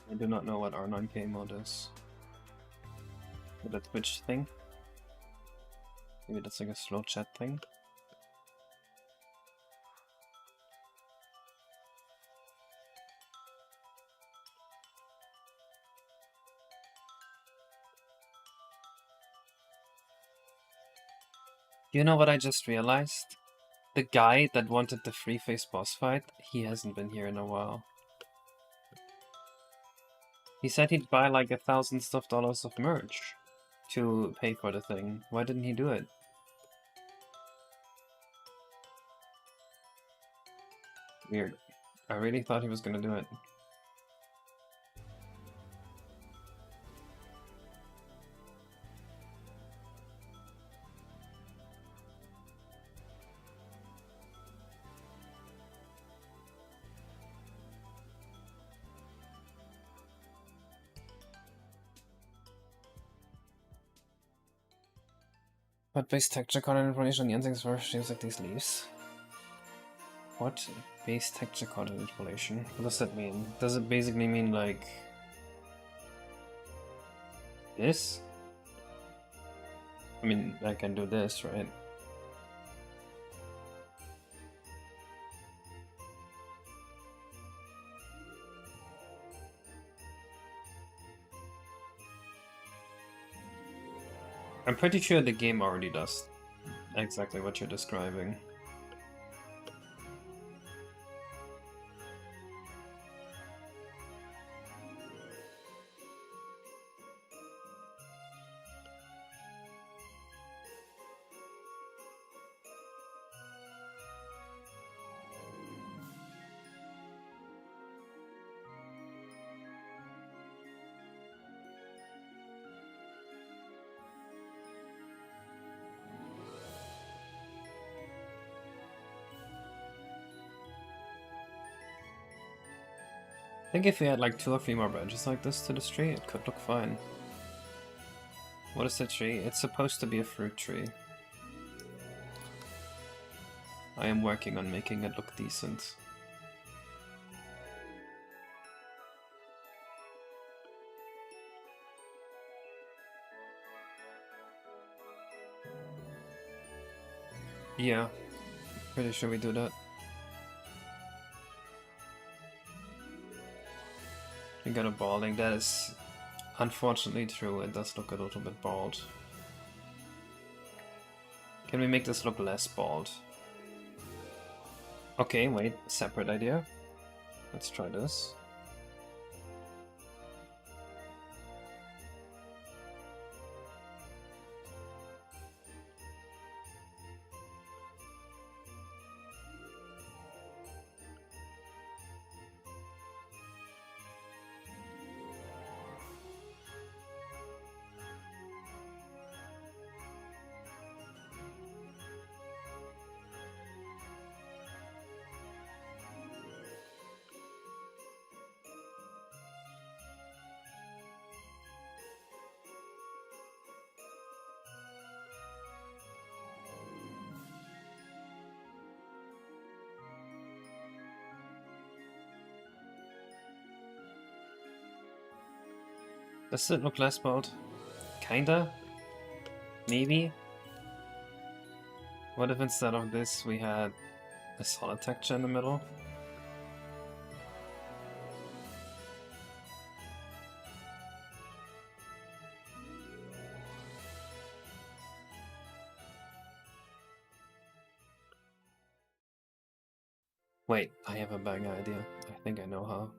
I do not know what R9K mod is. Is that Twitch thing? Maybe that's like a slow chat thing? You know what I just realized? The guy that wanted the free-face boss fight, he hasn't been here in a while. He said he'd buy like $1,000 stuff of merch to pay for the thing. Why didn't he do it? Weird. I really thought he was gonna do it. What base texture content information on the endings for shapes like these leaves? What base texture content information? What does that mean? Does it basically mean like this? I mean, I can do this, right? I'm pretty sure the game already does exactly what you're describing. I think if we had like 2 or 3 more branches like this to this tree, it could look fine. What is the tree? It's supposed to be a fruit tree. I am working on making it look decent. Yeah, pretty sure we do that. We got a balding. That is unfortunately true. It does look a little bit bald. Can we make this look less bald? Okay, wait. Separate idea. Let's try this. Does it look less bald? Kinda? Maybe? What if instead of this we had a solid texture in the middle? Wait, I have a bang idea. I think I know how.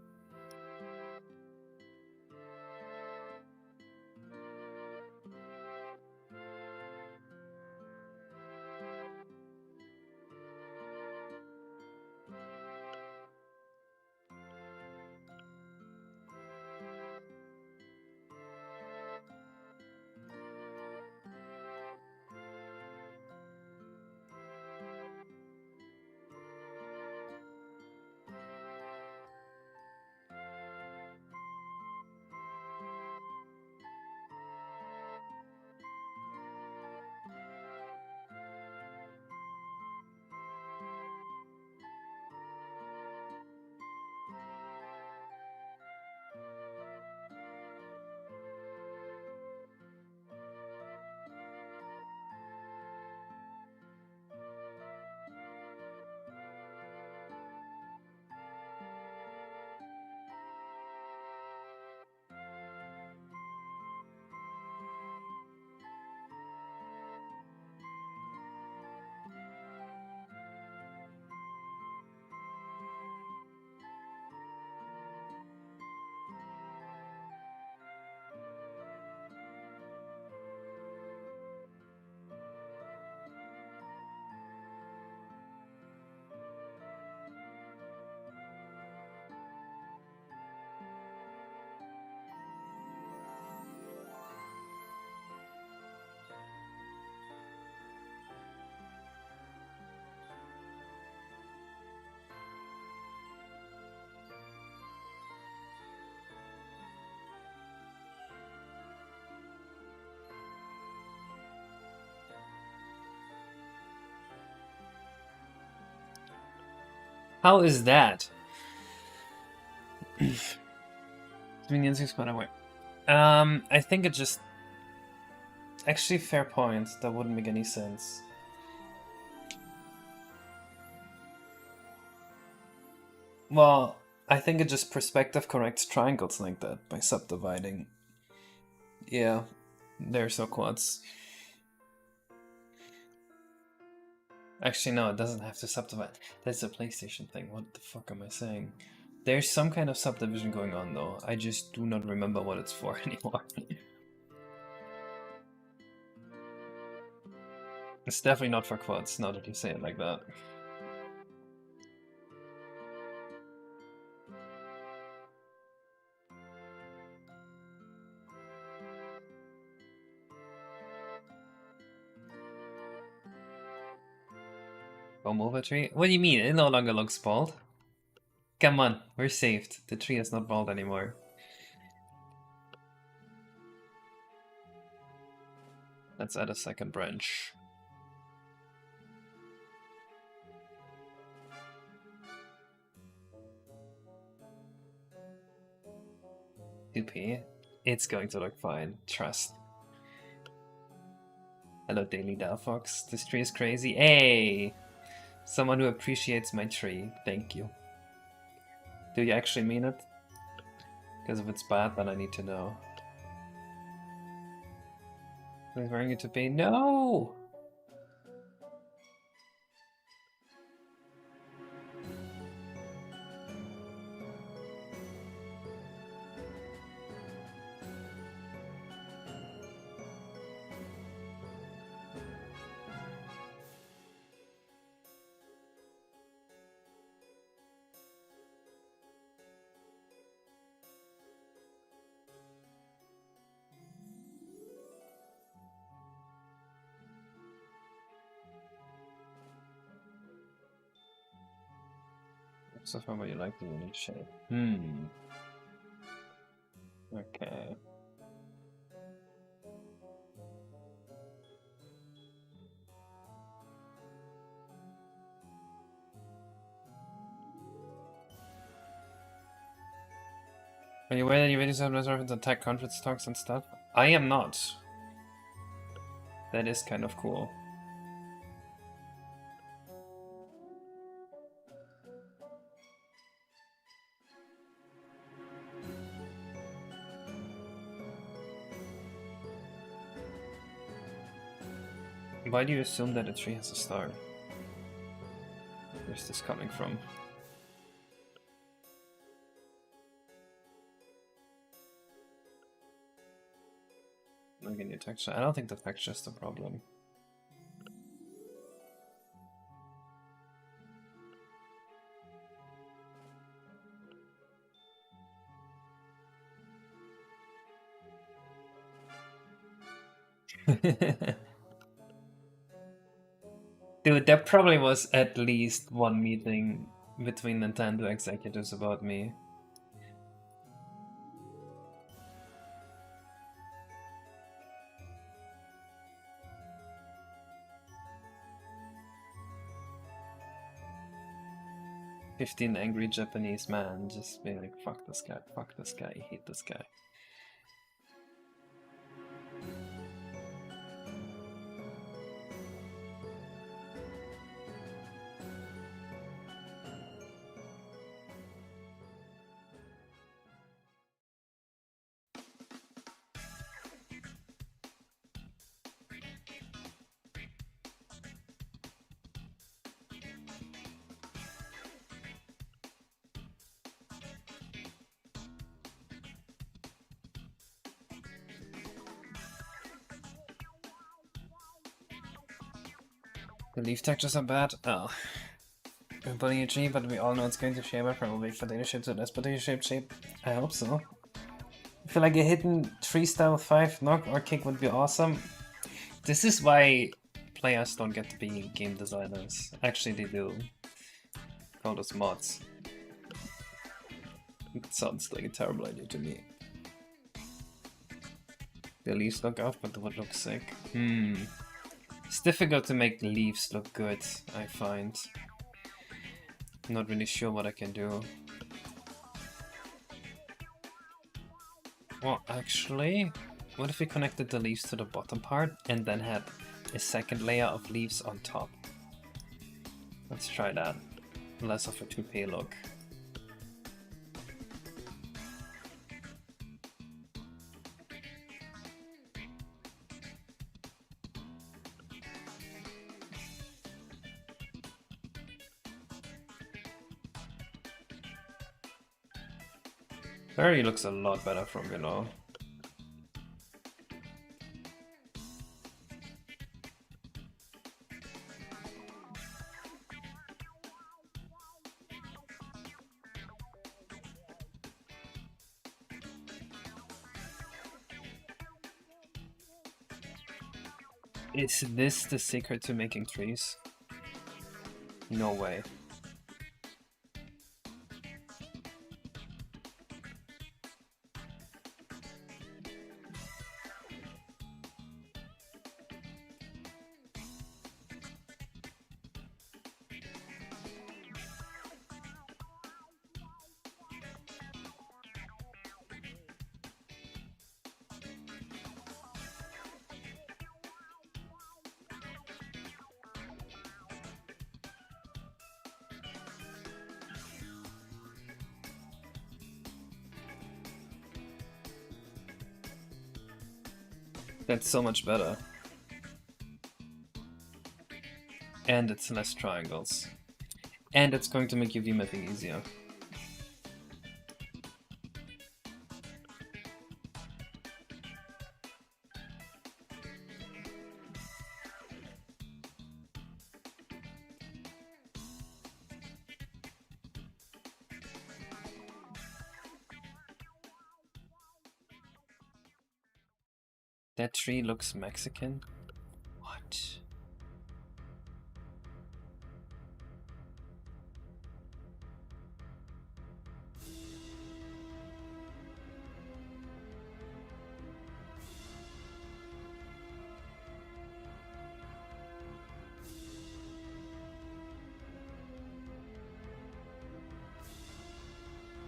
How is that? Convenience is quite away. I think it just... Actually, fair point. That wouldn't make any sense. Well, I think it just perspective corrects triangles like that by subdividing. Yeah, there's no quads. Actually, no, it doesn't have to subdivide. That's a PlayStation thing. What the fuck am I saying? There's some kind of subdivision going on, though. I just do not remember what it's for anymore. It's definitely not for quads, now that you say it like that. Bomb over tree? What do you mean? It no longer looks bald. Come on, we're saved. The tree is not bald anymore. Let's add a second branch. P. It's going to look fine. Trust. Hello, Daily Dalfox. This tree is crazy. Hey! Someone who appreciates my tree. Thank you. Do you actually mean it? Because if it's bad, then I need to know. Referring it to be no! So far, what you like the unique shape. Okay. Are you aware that you really have reservations on tech conference talks and stuff? I am not. That is kind of cool. Why do you assume that a tree has a star? Where's this coming from? Look at your texture. I don't think the texture is the problem. Dude, there probably was at least one meeting between Nintendo executives about me. "15 angry Japanese man just being like, fuck this guy, I hate this guy." The leaf textures are bad? Oh. We're building a tree, but we all know it's going to shape up from a big potato shape to a less potato shaped shape. I hope so. I feel like a hidden tree style 5 knock or kick would be awesome. This is why players don't get to be game designers. Actually, they do. Call those mods. It sounds like a terrible idea to me. The leaves look off, but the wood looks sick. It's difficult to make the leaves look good, I find. Not really sure what I can do. Well, actually, what if we connected the leaves to the bottom part and then had a second layer of leaves on top? Let's try that. Less of a toupee look. Already looks a lot better from below. Is this the secret to making trees? No way. That's so much better. And it's less triangles. And it's going to make UV mapping easier. That tree looks Mexican. What?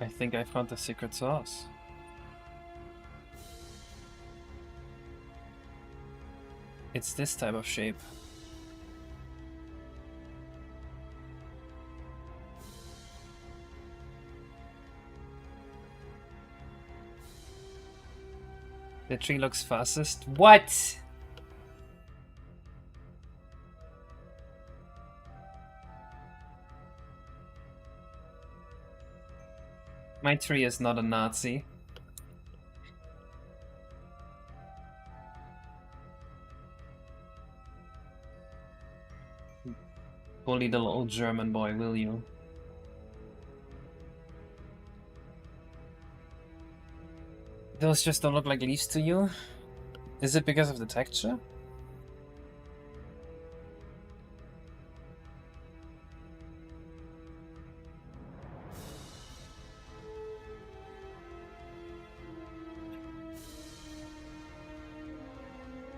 I think I found the secret sauce. It's this type of shape. The tree looks fastest. What? My tree is not a Nazi. Bully the little German boy, will you? Those just don't look like leaves to you? Is it because of the texture?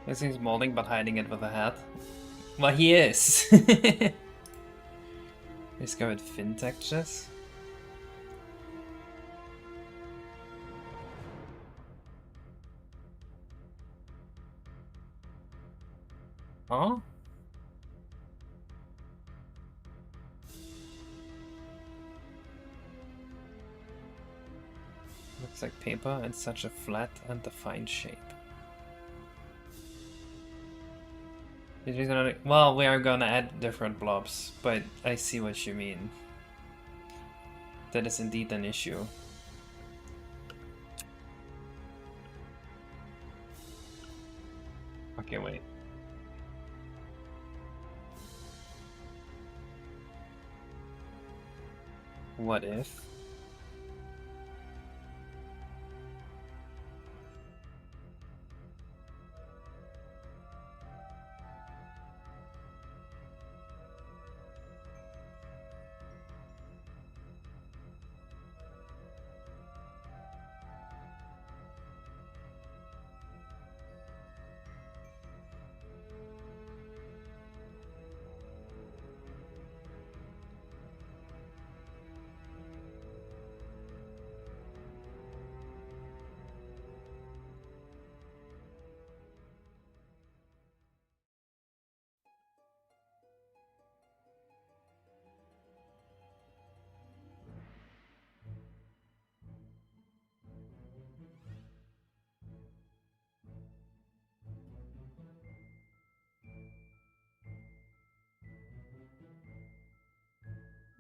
This he's molding but hiding it with a hat. Well, he is! Let's go with fin textures. Huh? Looks like paper in such a flat and defined shape. Well, we are gonna add different blobs, but I see what you mean. That is indeed an issue. Okay, wait. What if?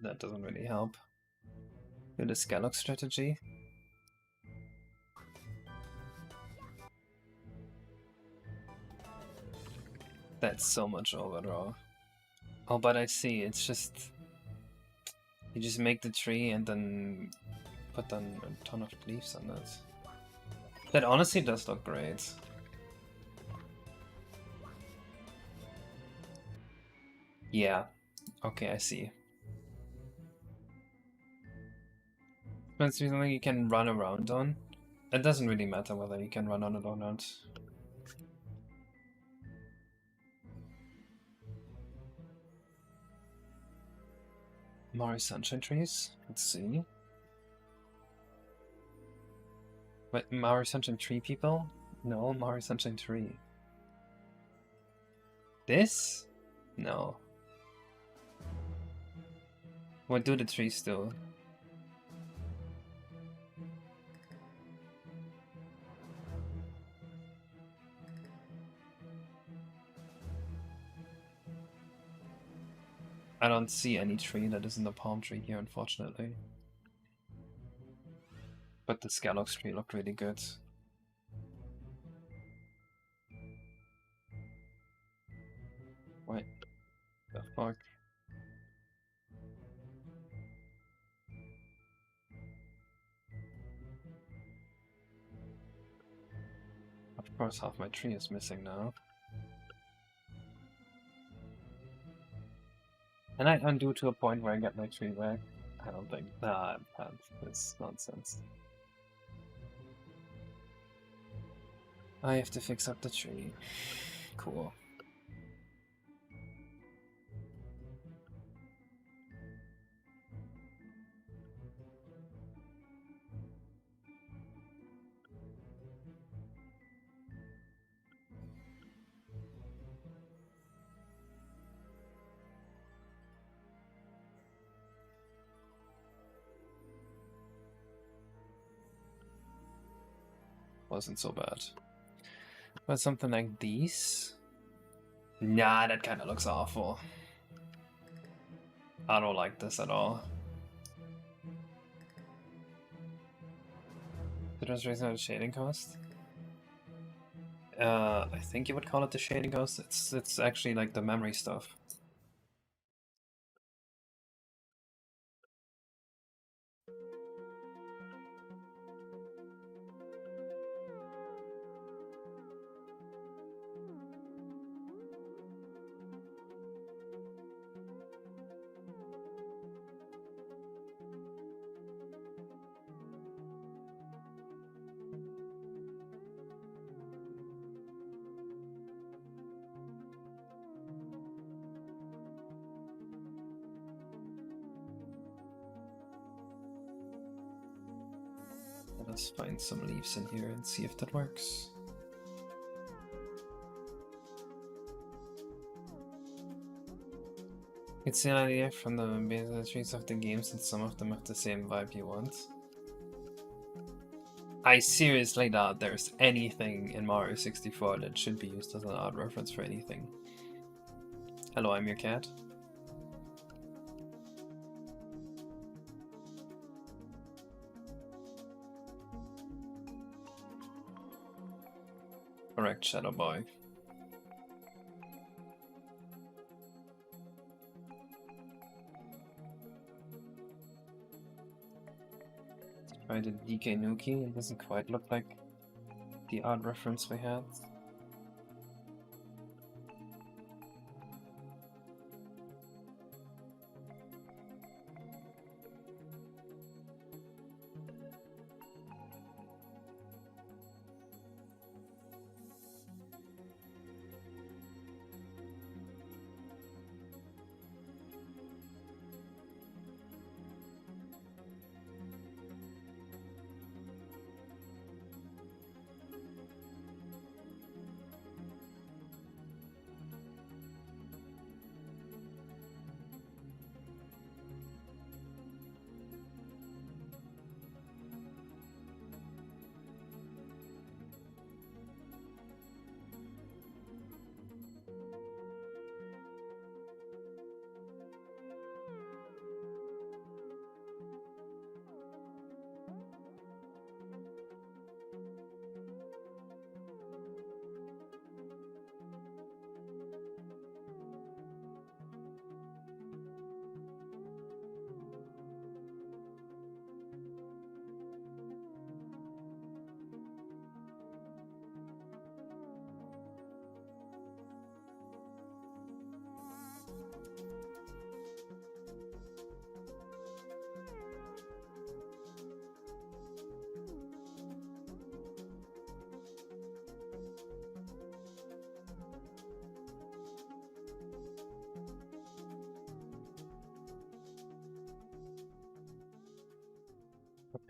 That doesn't really help. With the scallop strategy. That's so much overdraw. Oh, but I see, it's just... You just make the tree and then put on a ton of leaves on it. That honestly does look great. Yeah. Okay, I see. That's something you can run around on. It doesn't really matter whether you can run on it or not. Mari Sunshine Trees? Let's see. Wait, Mari Sunshine Tree people? No, Mari Sunshine Tree. This? No. What do the trees do? I don't see any tree that isn't a palm tree here, unfortunately. But the Scallops tree looked really good. What the fuck? Of course, half my tree is missing now. Can I undo to a point where I get my tree back? I don't think. Nah, I can't. It's nonsense. I have to fix up the tree. Cool. Wasn't so bad. But something like these? Nah, that kind of looks awful. I don't like this at all. Did I raise out a shading cost? I think you would call it the shading cost. It's actually like the memory stuff. Let's find some leaves in here and see if that works. It's an idea from the basic trees of the games, and some of them have the same vibe you want. I seriously doubt there's anything in Mario 64 that should be used as an art reference for anything. Hello, I'm your cat. Correct, Shadow Boy. Try the DK Nuki, it doesn't quite look like the art reference we had.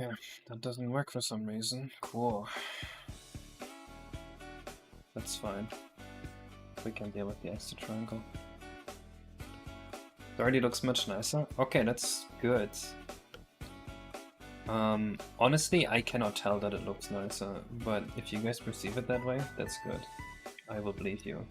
Yeah, that doesn't work for some reason. Cool. That's fine. We can deal with the extra triangle. It already looks much nicer. Okay, that's good. Honestly, I cannot tell that it looks nicer, but if you guys perceive it that way, that's good. I will believe you.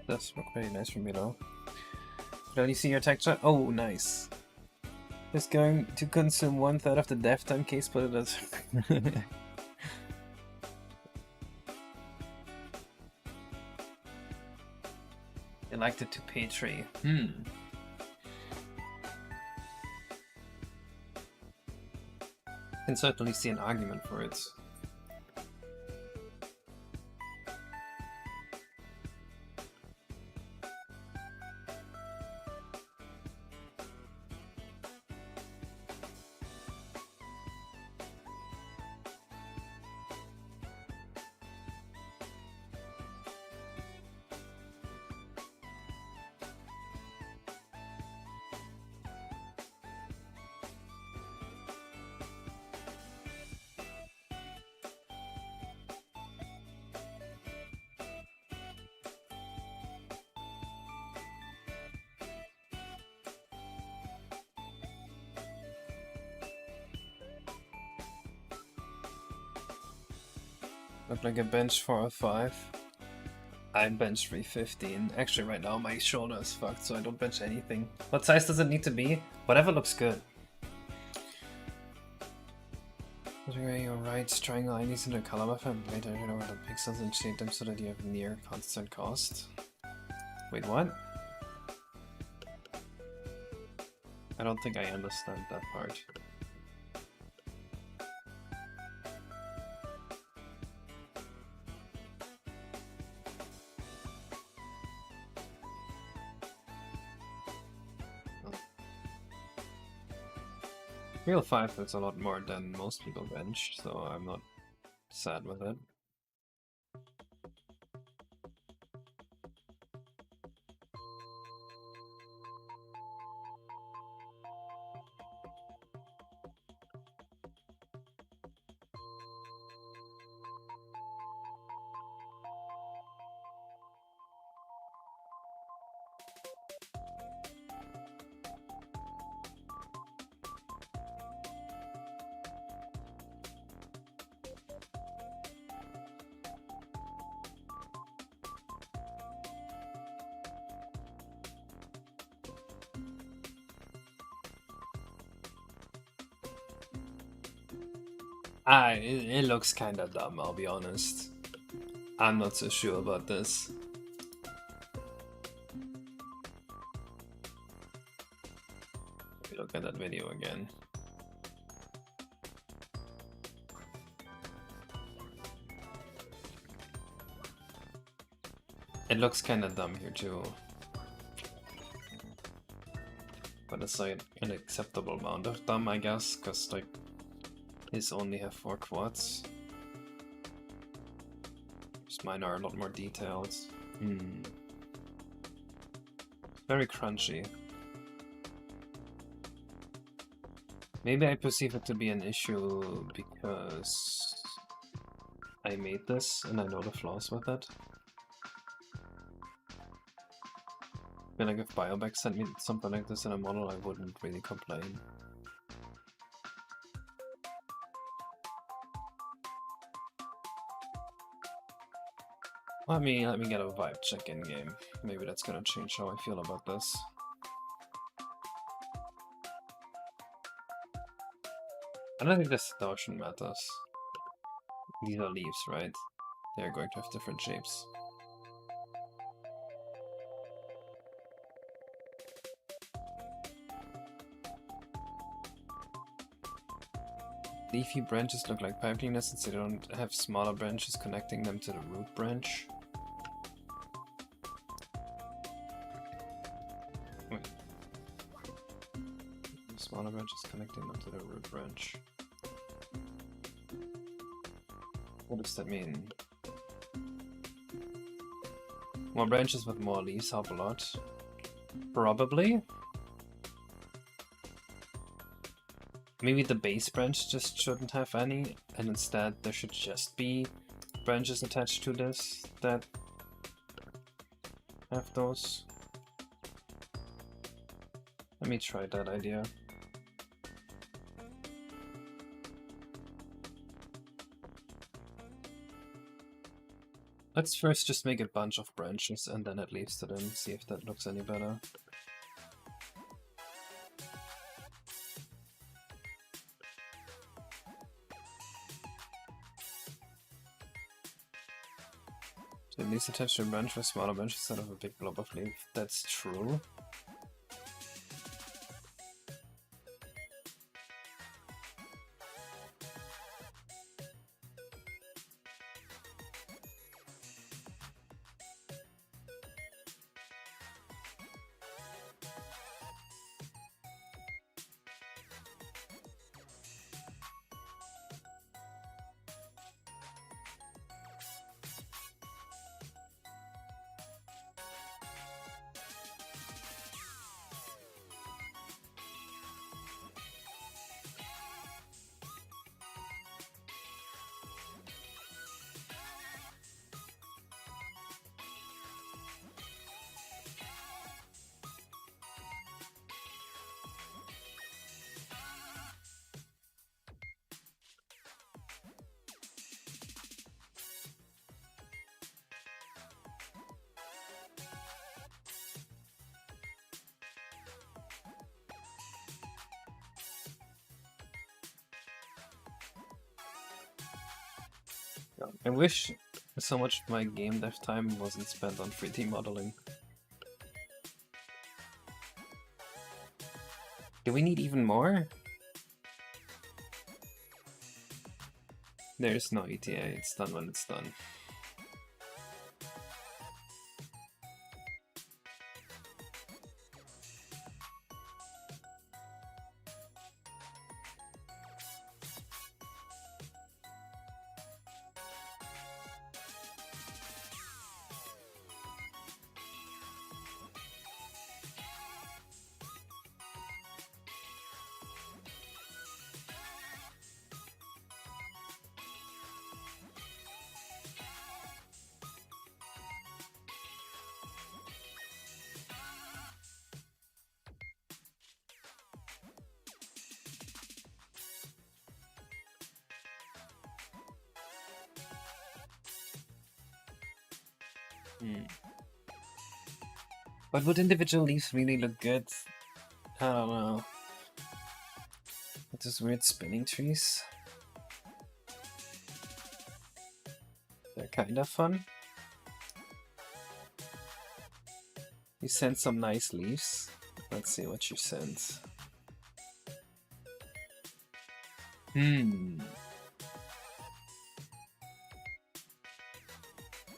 That's very nice from below. Can only see your texture? Oh, nice. It's going to consume 1/3 of the dev time case, but it does. I liked it to Petri. Can certainly see an argument for it. Look like a bench 405. I bench 315. Actually, right now my shoulder is fucked, so I don't bench anything. What size does it need to be? Whatever looks good. Anyway, your right triangle IDs into color buffer and later you know the pixels and shade them so that you have near constant cost. Wait, what? I don't think I understand that part. Real 5 is a lot more than most people bench, so I'm not sad with it. It looks kinda dumb, I'll be honest. I'm not so sure about this. Let me look at that video again. It looks kinda dumb here too. But it's like an acceptable amount of dumb, I guess, because like his only have 4 quads. Just mine are a lot more detailed. Very crunchy. Maybe I perceive it to be an issue because I made this and I know the flaws with it. I feel like if Bioback sent me something like this in a model, I wouldn't really complain. Let me get a vibe check in game. Maybe that's gonna change how I feel about this. I don't think distortion matters. These are leaves, right? They're going to have different shapes. Leafy branches look like pipe cleaners since they don't have smaller branches connecting them to the root branch. Wait. Smaller branches connecting them to the root branch. What does that mean? More branches with more leaves help a lot. Probably. Maybe the base branch just shouldn't have any, and instead there should just be branches attached to this that have those. Let me try that idea. Let's first just make a bunch of branches and then it leaves to them, see if that looks any better. So it needs attached to a branch with smaller branches instead of a big blob of leaf. That's true. I wish so much of my game dev time wasn't spent on 3D modeling. Do we need even more? There's no ETA, it's done when it's done. But would individual leaves really look good? I don't know. With those weird spinning trees. They're kinda fun. You sent some nice leaves. Let's see what you sent.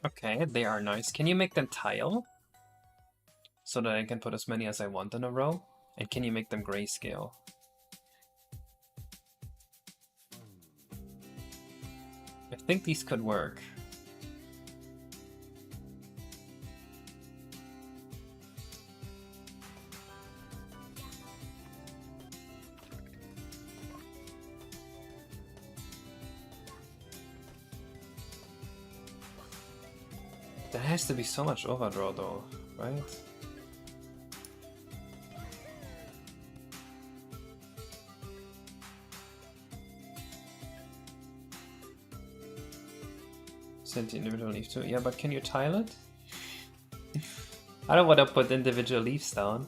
Okay, they are nice. Can you make them tile? So that I can put as many as I want in a row? And can you make them grayscale? I think these could work. There has to be so much overdraw though, right? Send the individual leaf too. Yeah, but can you tile it? I don't want to put individual leaves down.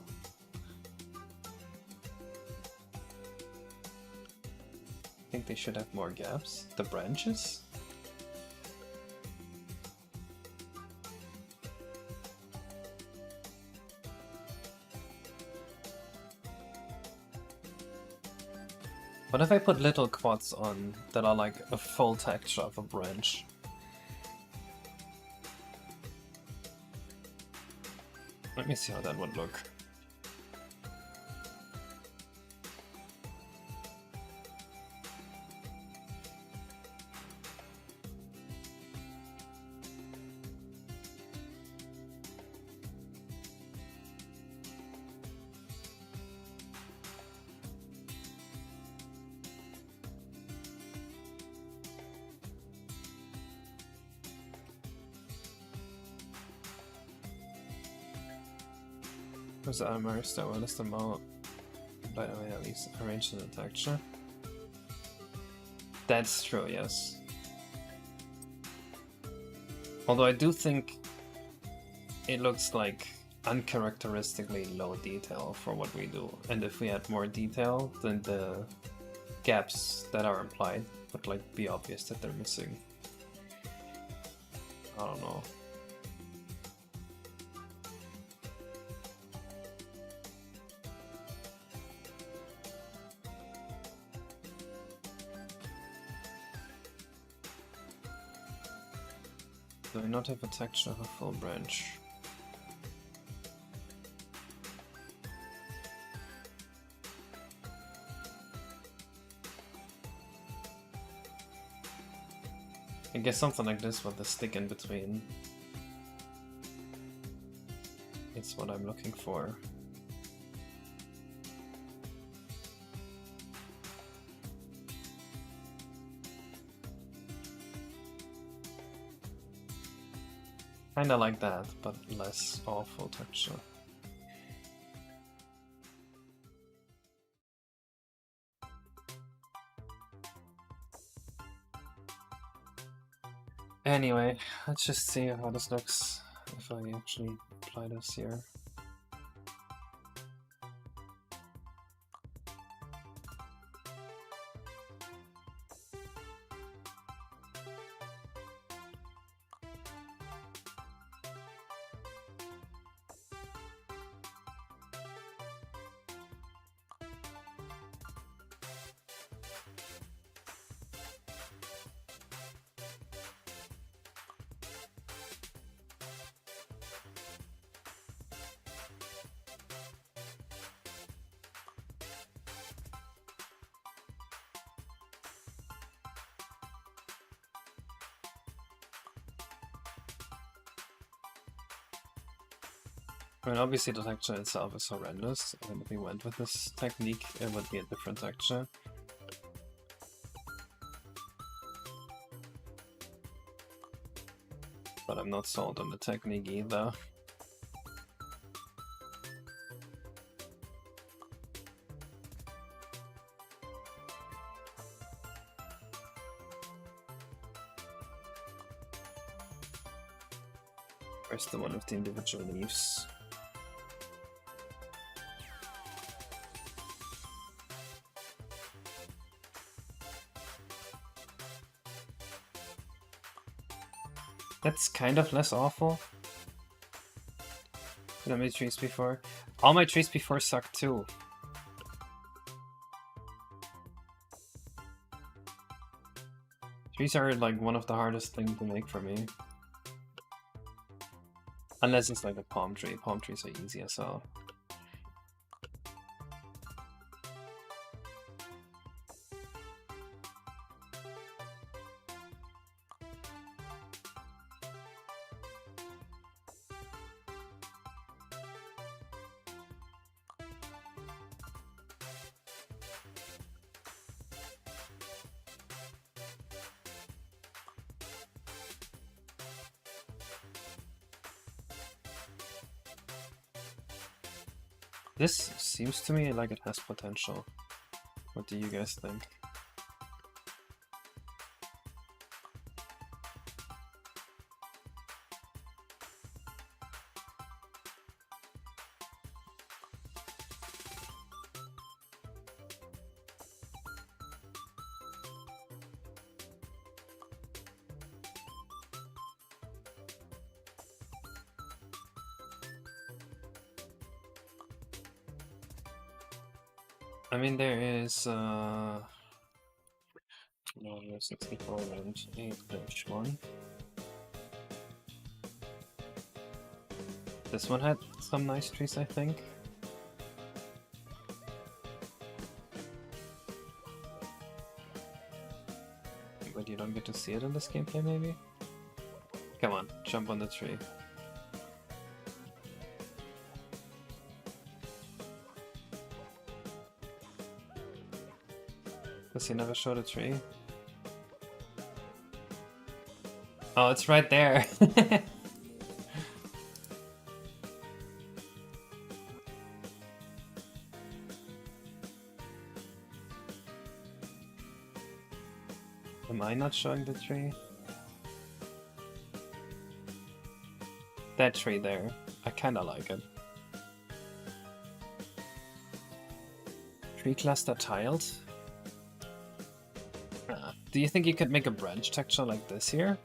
think they should have more gaps. The branches? What if I put little quads on that are like a full texture of a branch? Let me see how that would look. Where's the armors that will list them out? But oh yeah, at least arranged in the texture. That's true, yes. Although I do think it looks like uncharacteristically low detail for what we do. And if we add more detail, then the gaps that are implied would like be obvious that they're missing. I don't know. Do I not have a texture of a full branch? I guess something like this with the stick in between. It's what I'm looking for. Kinda like that, but less awful texture. Anyway, let's just see how this looks if I actually apply this here. I mean, obviously the texture itself is horrendous, and if we went with this technique, it would be a different texture. But I'm not sold on the technique either. Where's the one with the individual leaves? That's kind of less awful. Did I make trees before? All my trees before sucked too. Trees are like one of the hardest things to make for me. Unless it's like a palm tree. Palm trees are easy as hell. This seems to me like it has potential. What do you guys think? I mean, there is no, 64 and 8-1. This one had some nice trees, I think. But you don't get to see it in this gameplay, maybe? Come on, jump on the tree. Does he never show the tree? Oh, it's right there! Am I not showing the tree? That tree there. I kinda like it. Tree cluster tiled? Do you think you could make a branch texture like this here?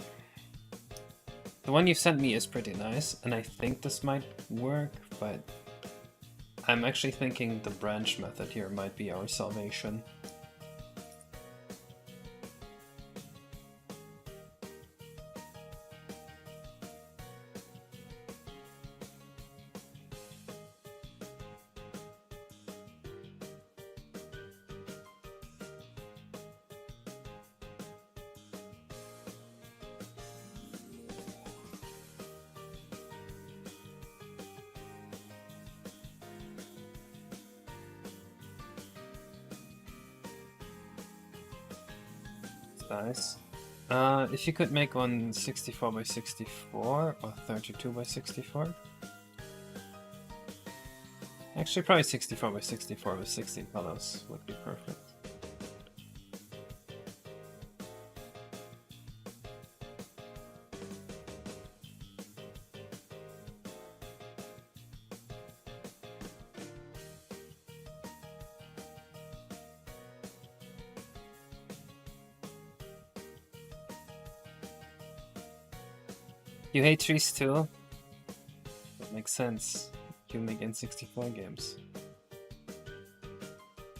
The one you sent me is pretty nice, and I think this might work, but I'm actually thinking the branch method here might be our salvation. Nice. If you could make one 64 by 64 or 32 by 64. Actually, probably 64 by 64 with 16 colors would be perfect. You hate trees too? That makes sense. You make N64 games.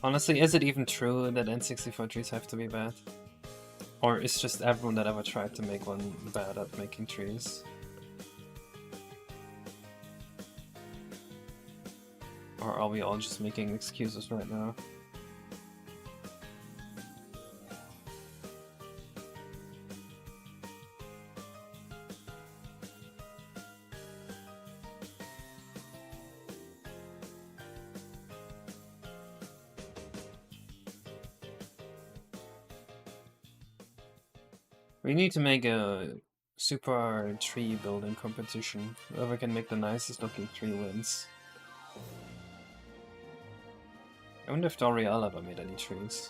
Honestly, is it even true that N64 trees have to be bad? Or is just everyone that ever tried to make one bad at making trees? Or are we all just making excuses right now? We need to make a super tree building competition. Whoever can make the nicest looking tree wins. I wonder if L'Oreal ever made any trees.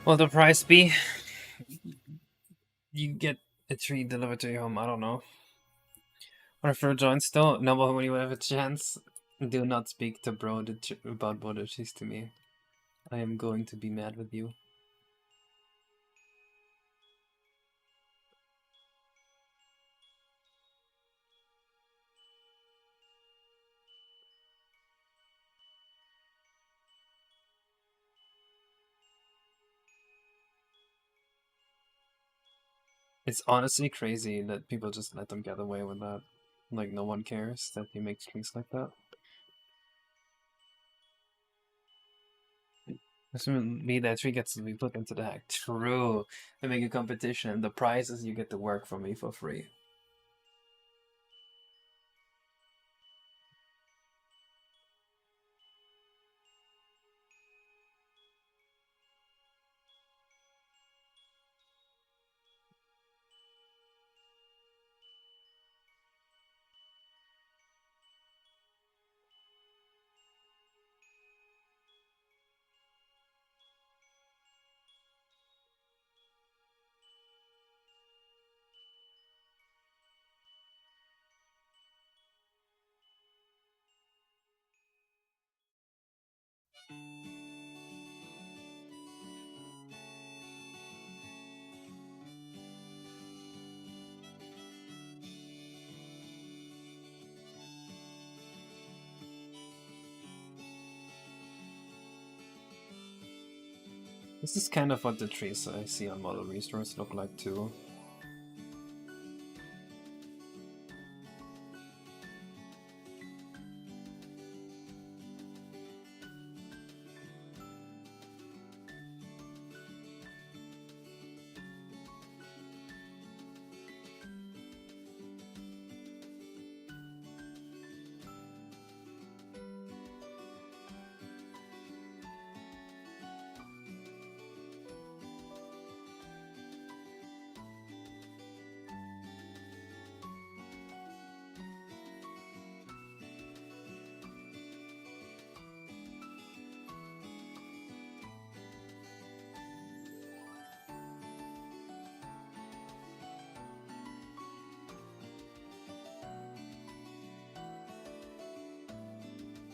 Will the price be? You get a tree delivered to your home, I don't know. Or if you're joined still, no, but when you have a chance, do not speak to bro about border trees to me. I am going to be mad with you. It's honestly crazy that people just let them get away with that. Like, no one cares that he makes trees like that. This would mean that tree gets to be put into the hack. True. They make a competition. The prize is you get to work for me for free. This is kind of what the trees I see on model resource look like too.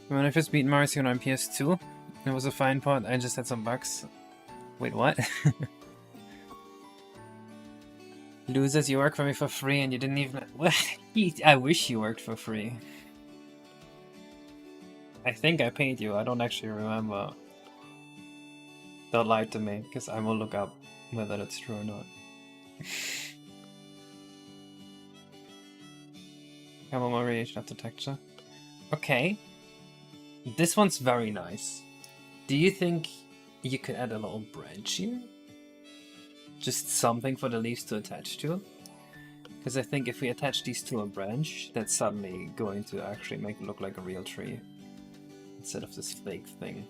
When I first beat Marcio on PS2, it was a fine pod. I just had some bugs. Wait, what? Losers, you work for me for free and you didn't even... What? I wish you worked for free. I think I paid you, I don't actually remember. Don't lie to me, because I will look up whether that's true or not. Have more variation of the texture. Okay. This one's very nice. Do you think you could add a little branch here? Just something for the leaves to attach to? Because I think if we attach these to a branch, that's suddenly going to actually make it look like a real tree. Instead of this fake thing.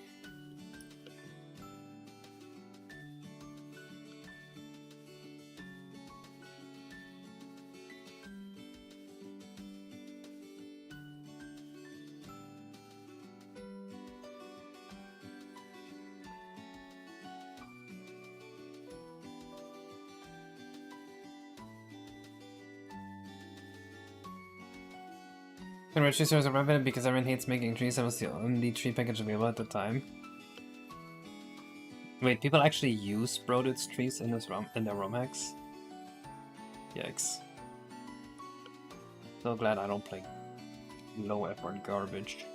And Red was a rabbit because everyone hates making trees. That was the only tree package available at the time. Wait, people actually use Brodut's trees in their ROM hacks? Yikes. So glad I don't play low effort garbage.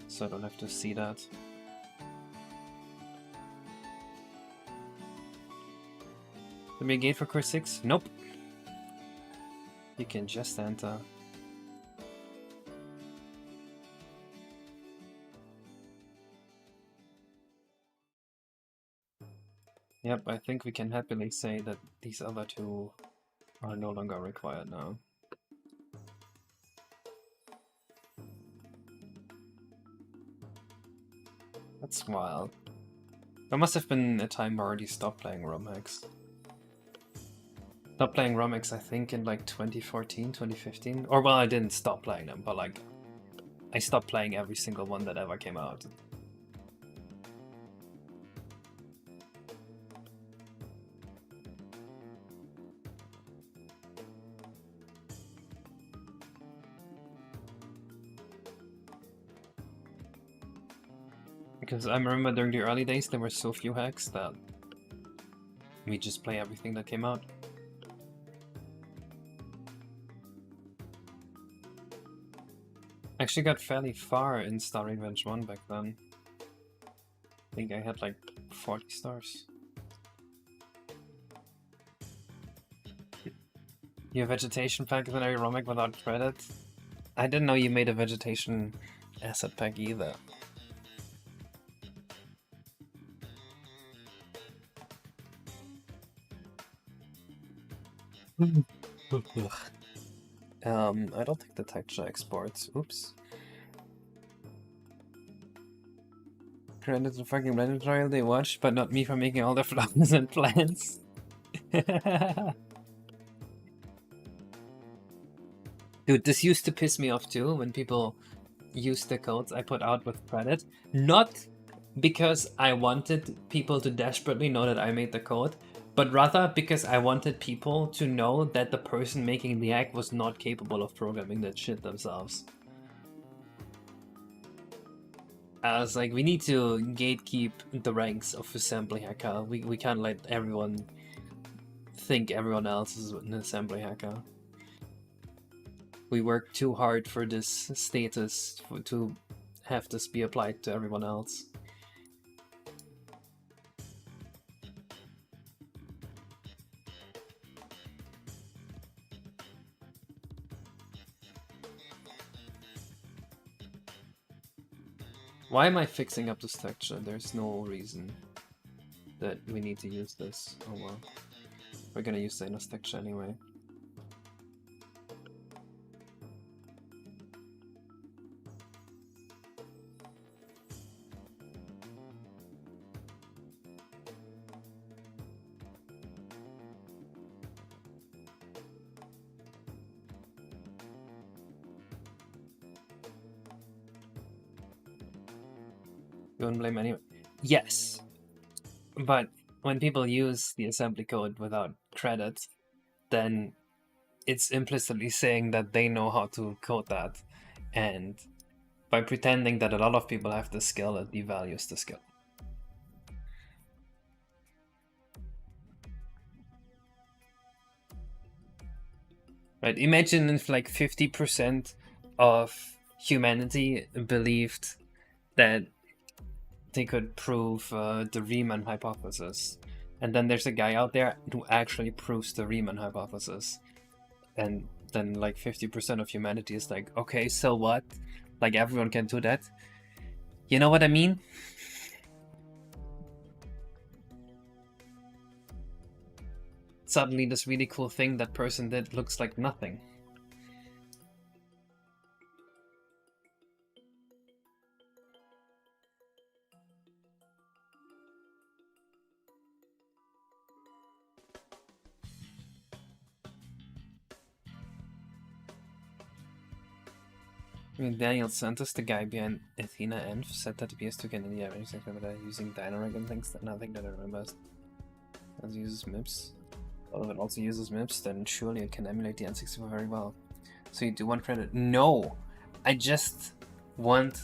So I don't have to see that. Did we gate for course 6? Nope. You can just enter. Yep, I think we can happily say that these other two are no longer required now. That's wild. There must have been a time where I already stopped playing ROM hacks. Stopped playing ROM hacks, I think, in like 2014, 2015. Or, well, I didn't stop playing them, but like, I stopped playing every single one that ever came out. Because I remember during the early days there were so few hacks that we just play everything that came out. I actually got fairly far in Star Revenge 1 back then. I think I had like 40 stars. Your vegetation pack is an aerobic without credit? I didn't know you made a vegetation asset pack either. I don't think the texture exports. Oops. Credit to fucking Reddit trial they watched, but not me for making all the flowers and plants. Dude, this used to piss me off too when people use the codes I put out with credit. Not because I wanted people to desperately know that I made the code, but rather because I wanted people to know that the person making the egg was not capable of programming that shit themselves. I was like, we need to gatekeep the ranks of assembly hacker. We can't let everyone think everyone else is an assembly hacker. We work too hard for this status to have this be applied to everyone else. Why am I fixing up this texture? There's no reason that we need to use this. Oh well. We're gonna use the inner texture anyway. You wouldn't blame anyone. Yes, but when people use the assembly code without credit, then it's implicitly saying that they know how to code that, and by pretending that a lot of people have the skill, it devalues the skill. Right? Imagine if like 50% of humanity believed that they could prove the Riemann hypothesis, and then there's a guy out there who actually proves the Riemann hypothesis, and then like 50% of humanity is like, okay, so what? Like everyone can do that. You know what I mean? Suddenly this really cool thing that person did looks like nothing. I mean, Daniel Santos, the guy behind Athena Env, said that he has to get in the average sector using Dynareg and things. Nothing that I remember. As it uses MIPS. Well, if it also uses MIPS, then surely it can emulate the N64 very well. So you do want credit? No! I just want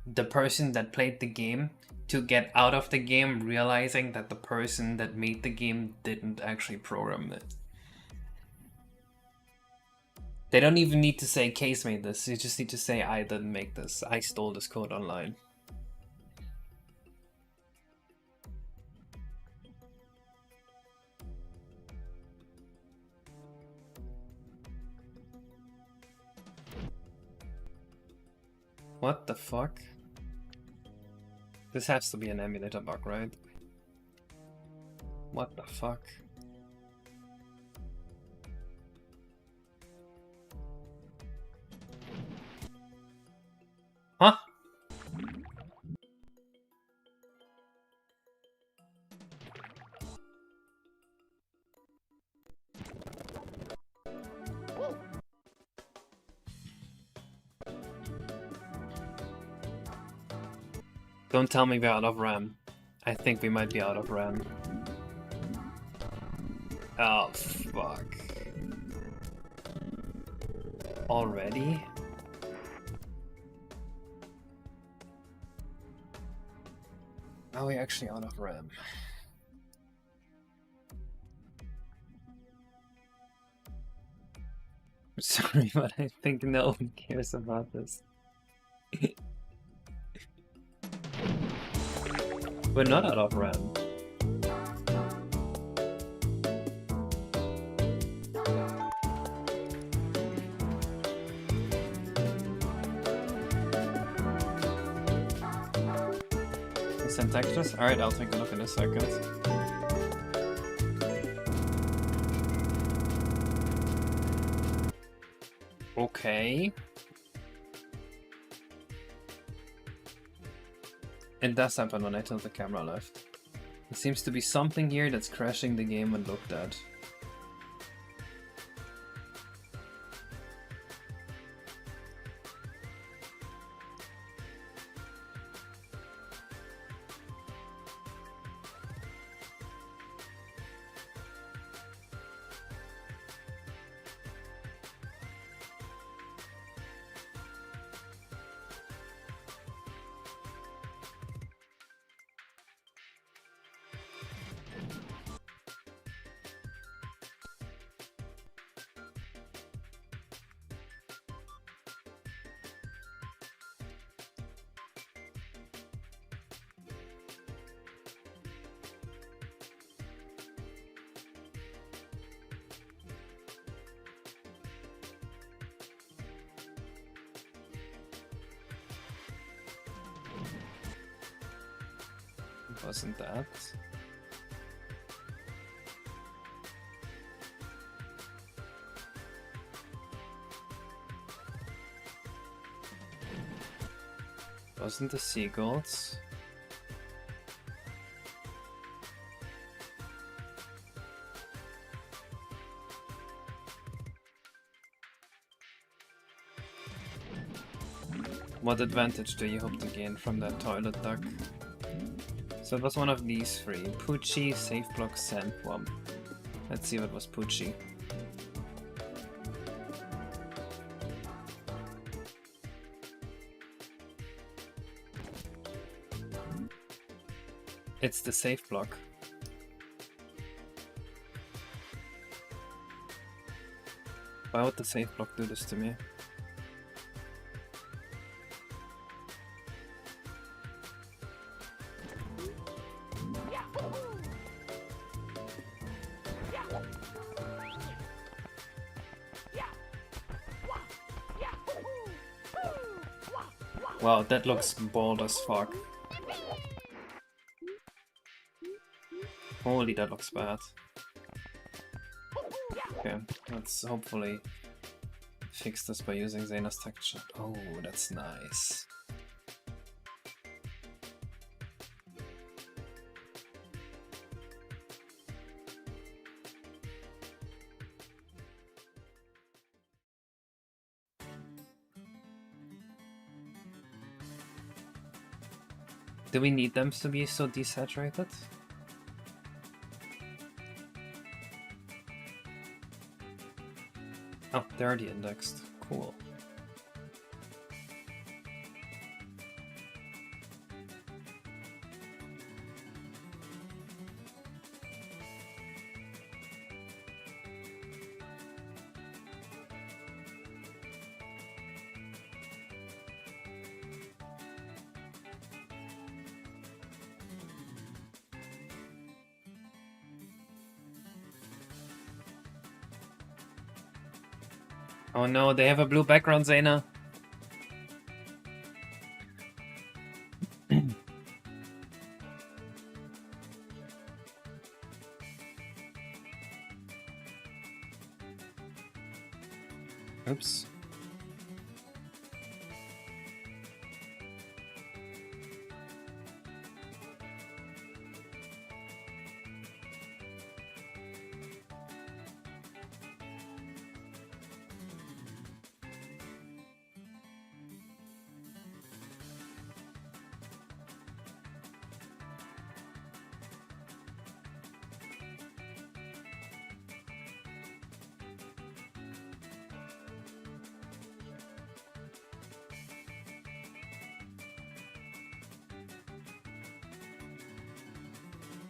the person that played the game to get out of the game realizing that the person that made the game didn't actually program it. They don't even need to say Case made this, you just need to say I didn't make this, I stole this code online. What the fuck? This has to be an emulator bug, right? What the fuck? Huh? Don't tell me we're out of RAM. I think we might be out of RAM. Oh, fuck. Already? Are we actually out of RAM? I'm sorry, but I think no one cares about this. We're not out of RAM. Send textures? Alright, I'll take a look in a second. Okay. It does happen when I tilt the camera left. There seems to be something here that's crashing the game when looked at. Wasn't that? Wasn't the seagulls? What advantage do you hope to gain from that toilet duck? So it was one of these three. Poochie, Safe Block, Sandworm. Let's see what was Poochie. It's the Safe Block. Why would the Safe Block do this to me? Wow, that looks bald as fuck. Holy, that looks bad. Okay, let's hopefully fix this by using Zena's texture. Oh, that's nice. Do we need them to be so desaturated? Oh, they're already indexed. Cool. Oh no, they have a blue background, Zena. Oops.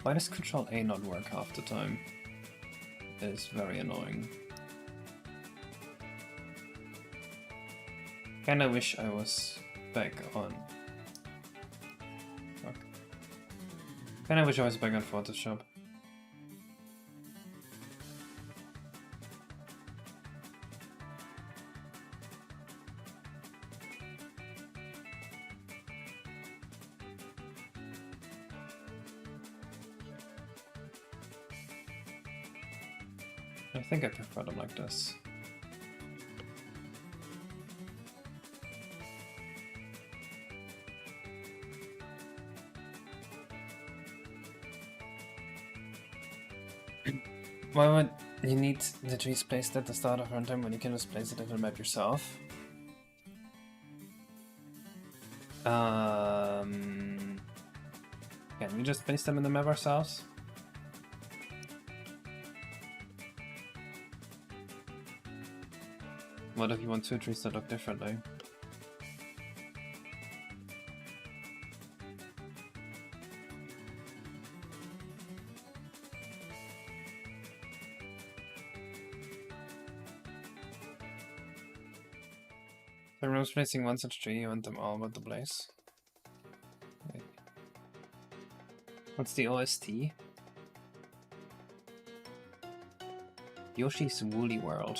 Why does Control A not work half the time? It is very annoying. Kinda wish I was back on. Fuck. Kinda wish I was back on Photoshop. I think I prefer them like this. Why would you need the trees placed at the start of runtime when you can just place it in the map yourself? Can we just place them in the map ourselves? What if you want two trees that look differently? If everyone's placing one such tree, you want them all about the place. Wait. What's the OST? Yoshi's Woolly World.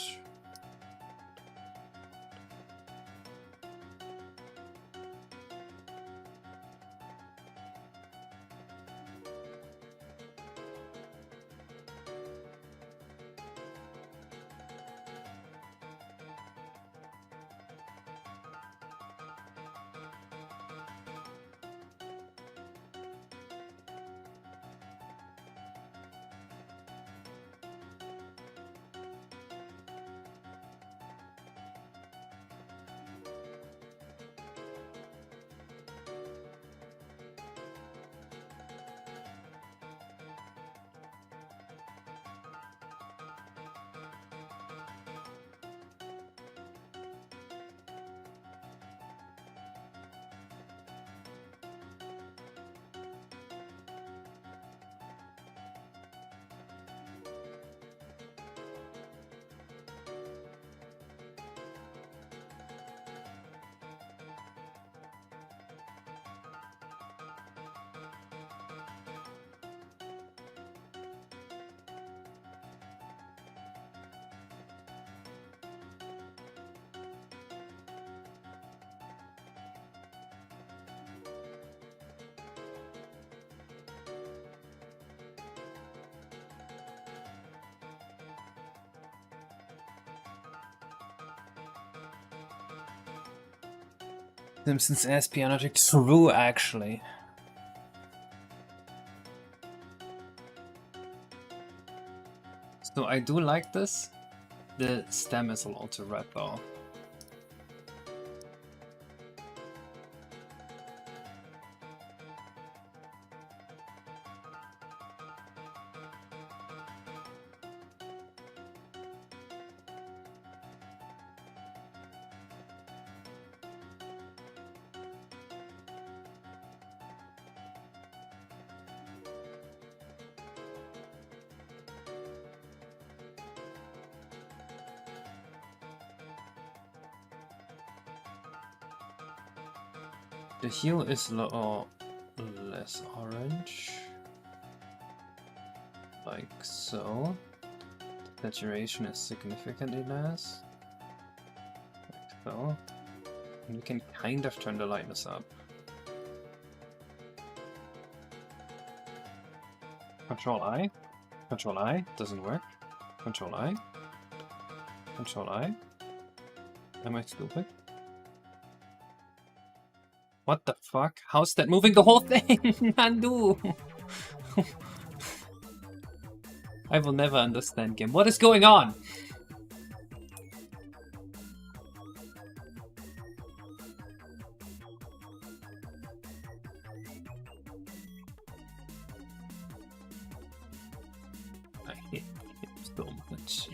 Simpsons espionage true, actually. So I do like this. The stem is a little too red though. The hue is less orange, like so. The saturation is significantly less, like so. And we can kind of turn the lightness up. Control I. Control I. Doesn't work. Control I. Control I. Am I stupid? What the fuck? How's that moving the whole thing? Undo! I will never understand GIMP. What is going on? I hate GIMP so much.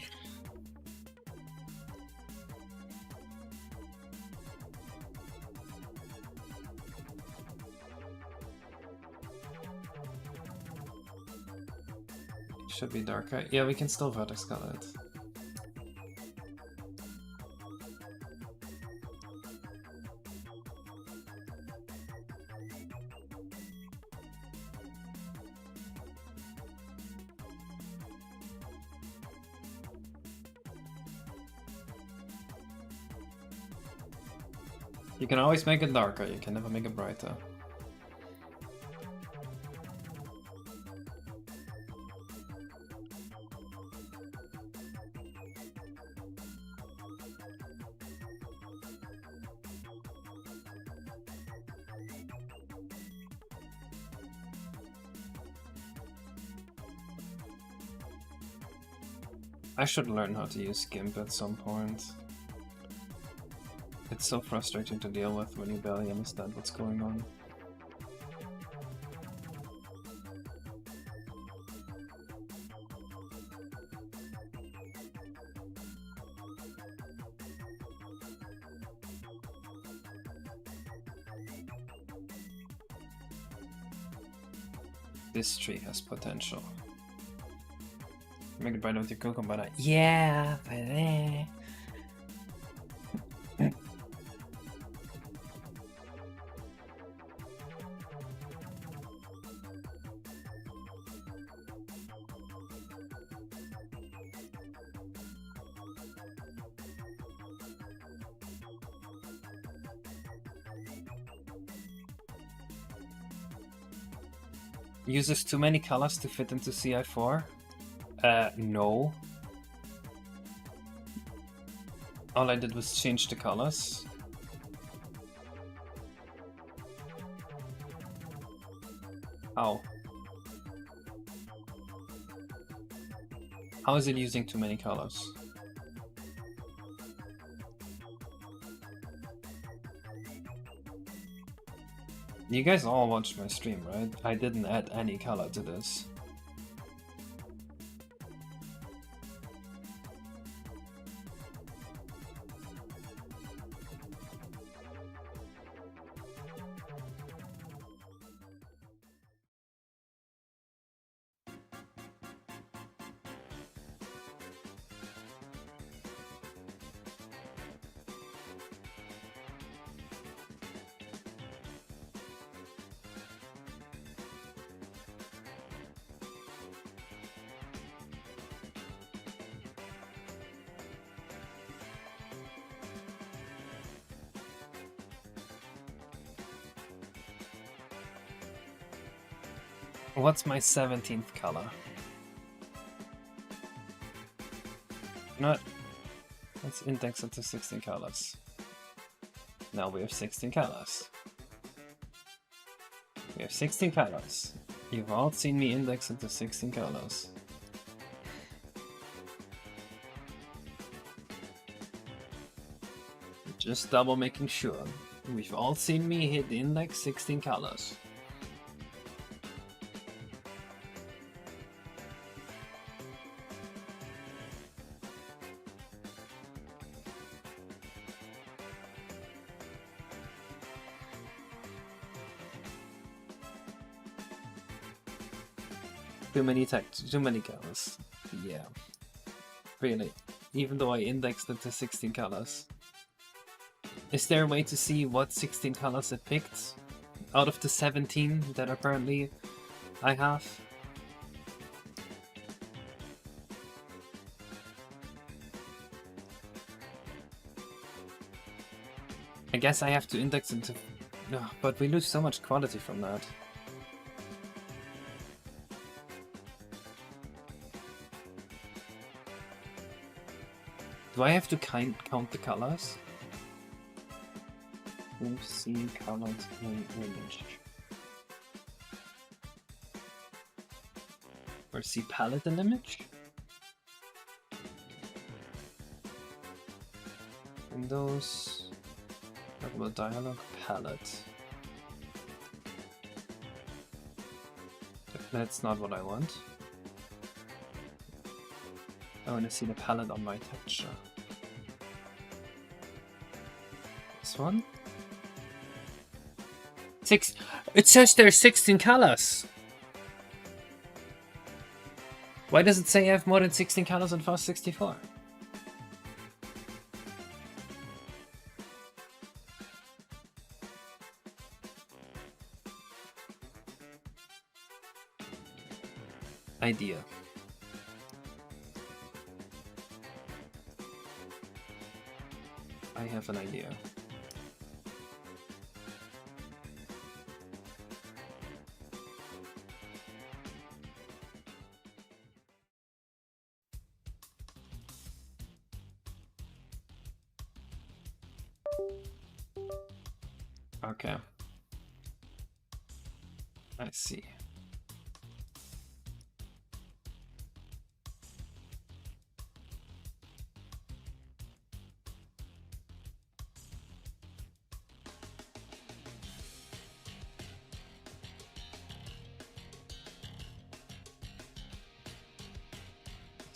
Should be darker. Yeah, we can still vertex color it. You can always make it darker, you can never make it brighter. I should learn how to use GIMP at some point. It's so frustrating to deal with when you barely understand what's going on. This tree has potential. Make it brighter with your cucumber. Yeah, baby. Uses too many colors to fit into CI4? No. All I did was change the colors. How? How is it using too many colors? You guys all watched my stream, right? I didn't add any color to this. What's my 17th color? Not. Let's index it to 16 colors. Now we have 16 colors. We have 16 colors. You've all seen me index it to 16 colors. Just double making sure. We've all seen me hit index 16 colors. Too many colors. Yeah. Really. Even though I indexed it to 16 colors. Is there a way to see what 16 colors it picked? Out of the 17 that apparently I have? I guess I have to index it to... No, but we lose so much quality from that. Do I have to count the colors? We've seen colors in image. Or see palette in image? Windows. Talk about dialog palette. That's not what I want. I want to see the palette on my texture. This one? It says there's 16 colors! Why does it say I have more than 16 colors on FAST64? Idea. I have an idea. Okay. I see.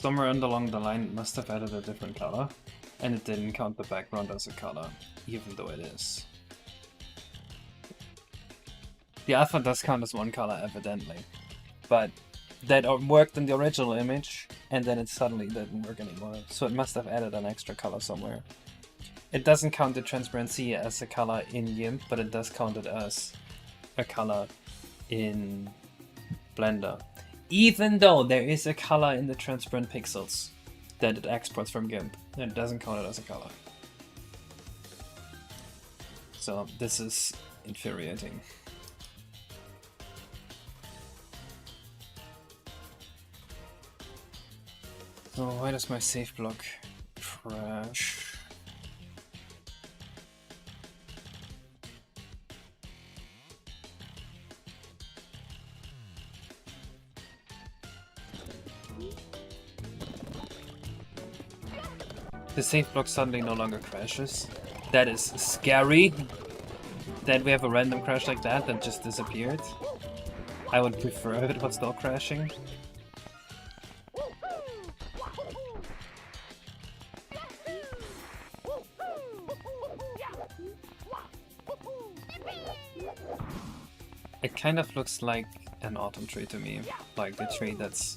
somewhere along the line it must have added a different color, and it didn't count the background as a color, even though it is. The alpha does count as one color, evidently, but that worked in the original image, and then it suddenly didn't work anymore, so it must have added an extra color somewhere. It doesn't count the transparency as a color in GIMP, but it does count it as a color in Blender. Even though there is a color in the transparent pixels that it exports from GIMP, it doesn't count it as a color. So this is infuriating. So why does my save block crash? The save block suddenly no longer crashes. That is scary. That we have a random crash like that just disappeared. I would prefer if it was still crashing. It kind of looks like an autumn tree to me, like the tree that's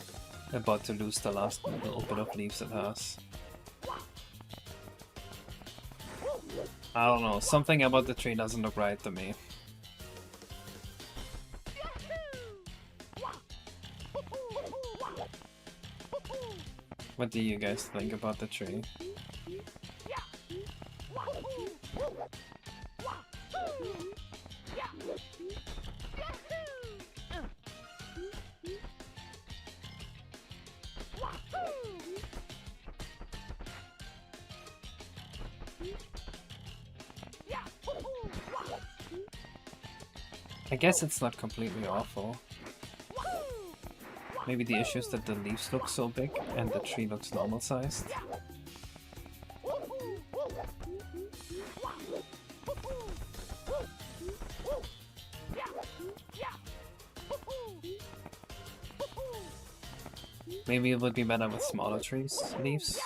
about to lose the last little bit of leaves it has. I don't know, something about the tree doesn't look right to me. What do you guys think about the tree? I guess it's not completely awful. Maybe the issue is that the leaves look so big and the tree looks normal sized. Maybe it would be better with smaller leaves.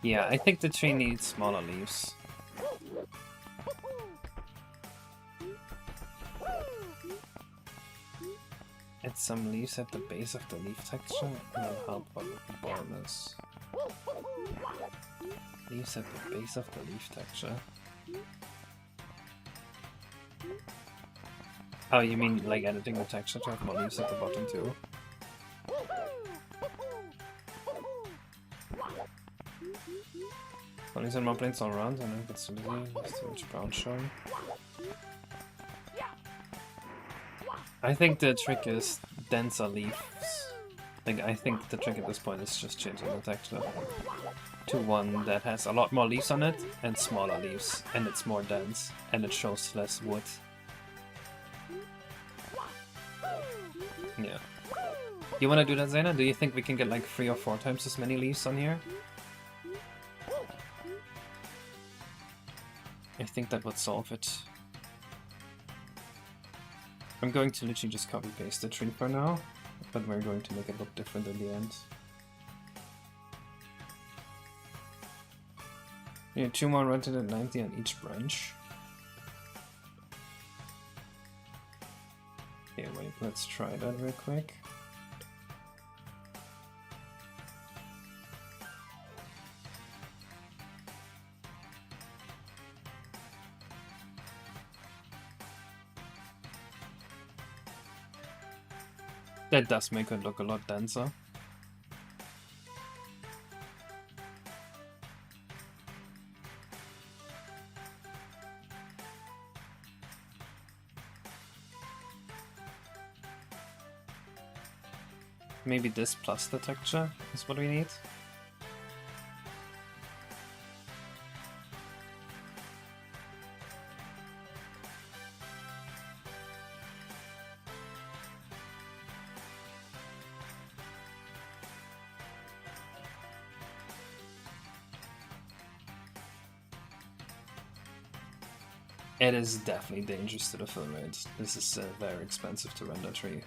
Yeah, I think the tree needs smaller leaves. Add some leaves at the base of the leaf texture and it'll help with the baldness. Leaves at the base of the leaf texture. Oh, you mean like editing the texture to have more leaves at the bottom too? Only some more planes all around, and if it's too busy, there's too much brown showing. I think the trick is denser leaves. Like, I think the trick at this point is just changing the texture to one that has a lot more leaves on it and smaller leaves, and it's more dense, and it shows less wood. Yeah. You wanna do that, Zaina? Do you think we can get like 3 or 4 times as many leaves on here? I think that would solve it. I'm going to literally just copy paste the tree for now, but we're going to make it look different in the end. Yeah, 2 more rented at 90 on each branch. Okay, wait, let's try that real quick. That does make it look a lot denser. Maybe this plus the texture is what we need. It is definitely dangerous to the fill rate. This is very expensive to render tree.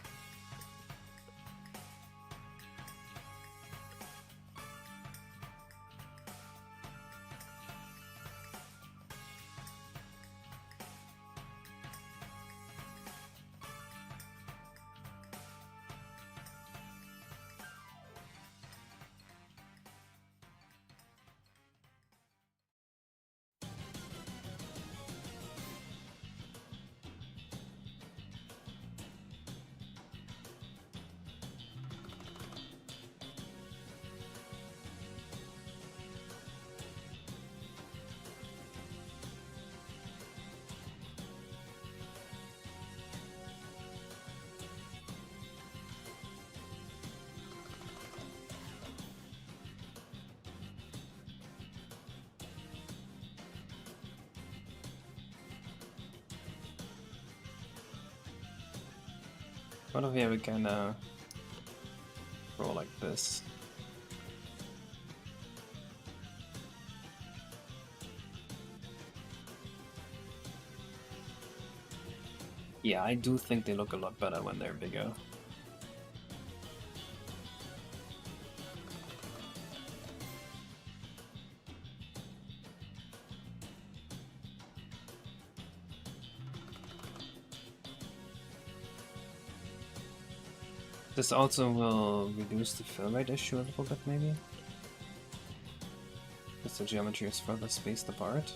What if we can roll like this? Yeah, I do think they look a lot better when they're bigger. This also will reduce the fill rate issue a little bit, maybe? Because the geometry is further spaced apart.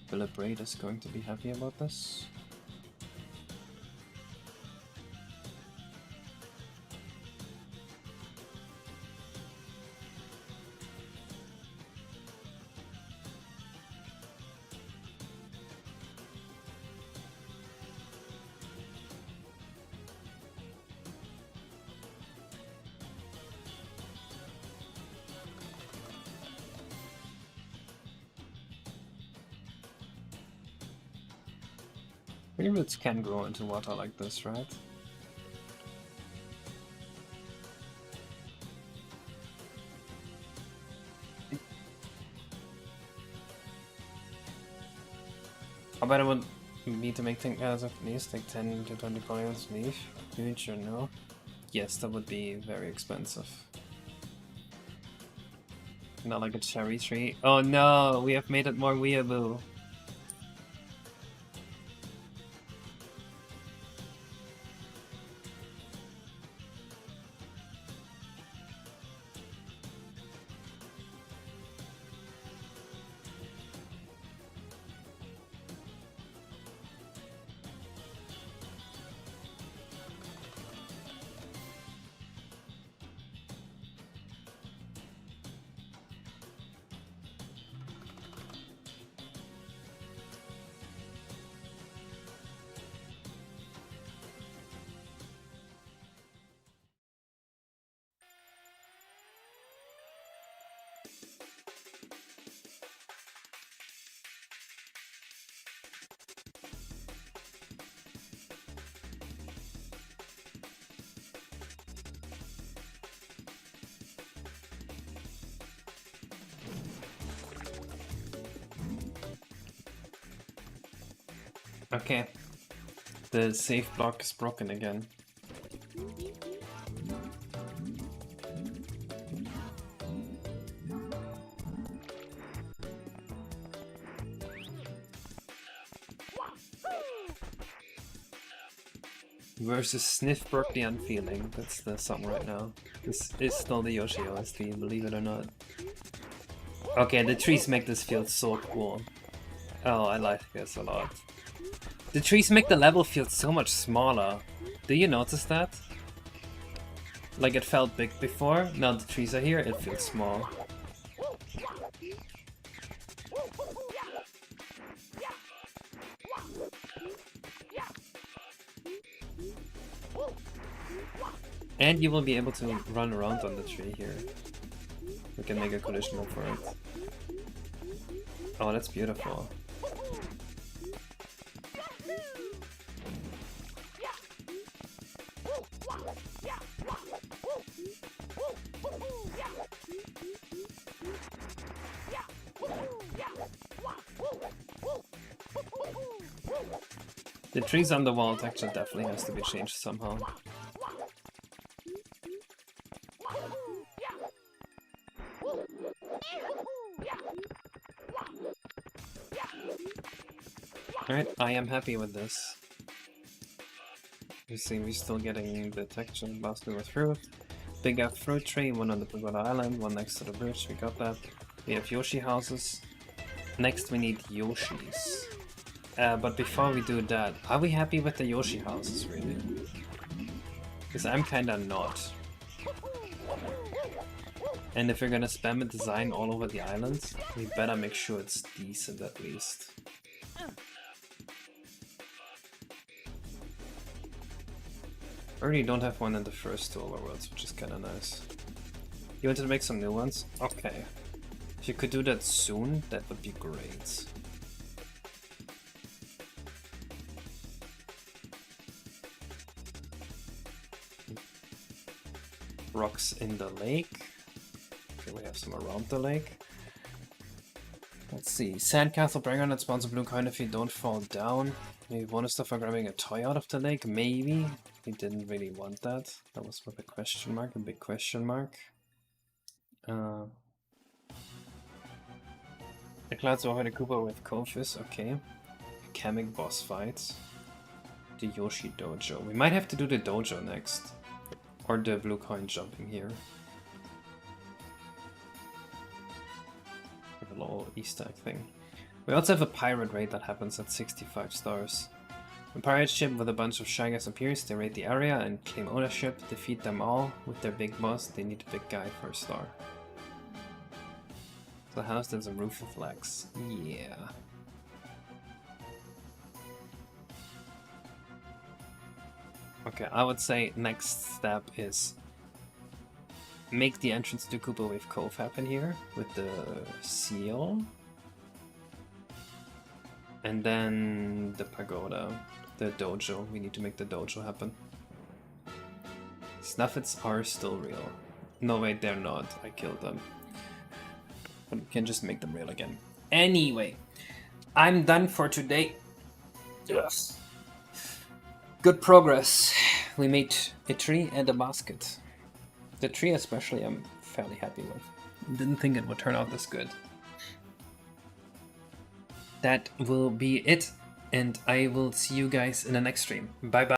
Philip Braid is going to be happy about this. Tree roots can grow into water like this, right? How about I would need to make things as of least like 10 to 20 points leaf? Huge or no? Yes, that would be very expensive. Not like a cherry tree. Oh no, we have made it more weeaboo. Okay, the safe block is broken again. Versus Sniff broke the Unfeeling. That's the song right now. This is still the Yoshi OST, believe it or not. Okay, the trees make this feel so cool. Oh, I like this a lot. The trees make the level feel so much smaller. Do you notice that? Like it felt big before, now the trees are here, it feels small. And you will be able to run around on the tree here. We can make a collision for it. Oh, that's beautiful. The trees on the wall texture definitely has to be changed somehow. Alright, I am happy with this. You see, we're still getting the texture basket with fruit. Big up fruit tree, one on the Pagoda Island, one next to the bridge, we got that. We have Yoshi houses. Next we need Yoshis. But before we do that, are we happy with the Yoshi houses, really? Because I'm kinda not. And if we're gonna spam a design all over the islands, we better make sure it's decent at least. I already don't have one in the first two overworlds, which is kinda nice. You wanted to make some new ones? Okay. If you could do that soon, that would be great. Rocks in the lake. Okay, we have some around the lake. Let's see. Sandcastle, bring on that spawns a blue coin if you don't fall down. Maybe bonus stuff for grabbing a toy out of the lake, maybe. We didn't really want that. That was with a question mark, a big question mark. The clouds over the Koopa with Kofis, okay. Kamek boss fights. The Yoshi dojo. We might have to do the dojo next. Or the blue coin jumping here. A little Easter egg thing. We also have a pirate raid that happens at 65 stars. A pirate ship with a bunch of shy guys appears, they raid the area and claim ownership, defeat them all with their big boss, they need a big guy for a star. The house has a roof of legs. Yeah. Okay, I would say next step is make the entrance to Koopa Wave Cove happen here with the seal. And then the pagoda, the dojo. We need to make the dojo happen. Snuffets are still real. No, wait, they're not. I killed them. But we can just make them real again. Anyway, I'm done for today. Yes. Good progress. We made a tree and a basket. The tree especially I'm fairly happy with. Didn't think it would turn out this good. That will be it, and I will see you guys in the next stream. Bye bye.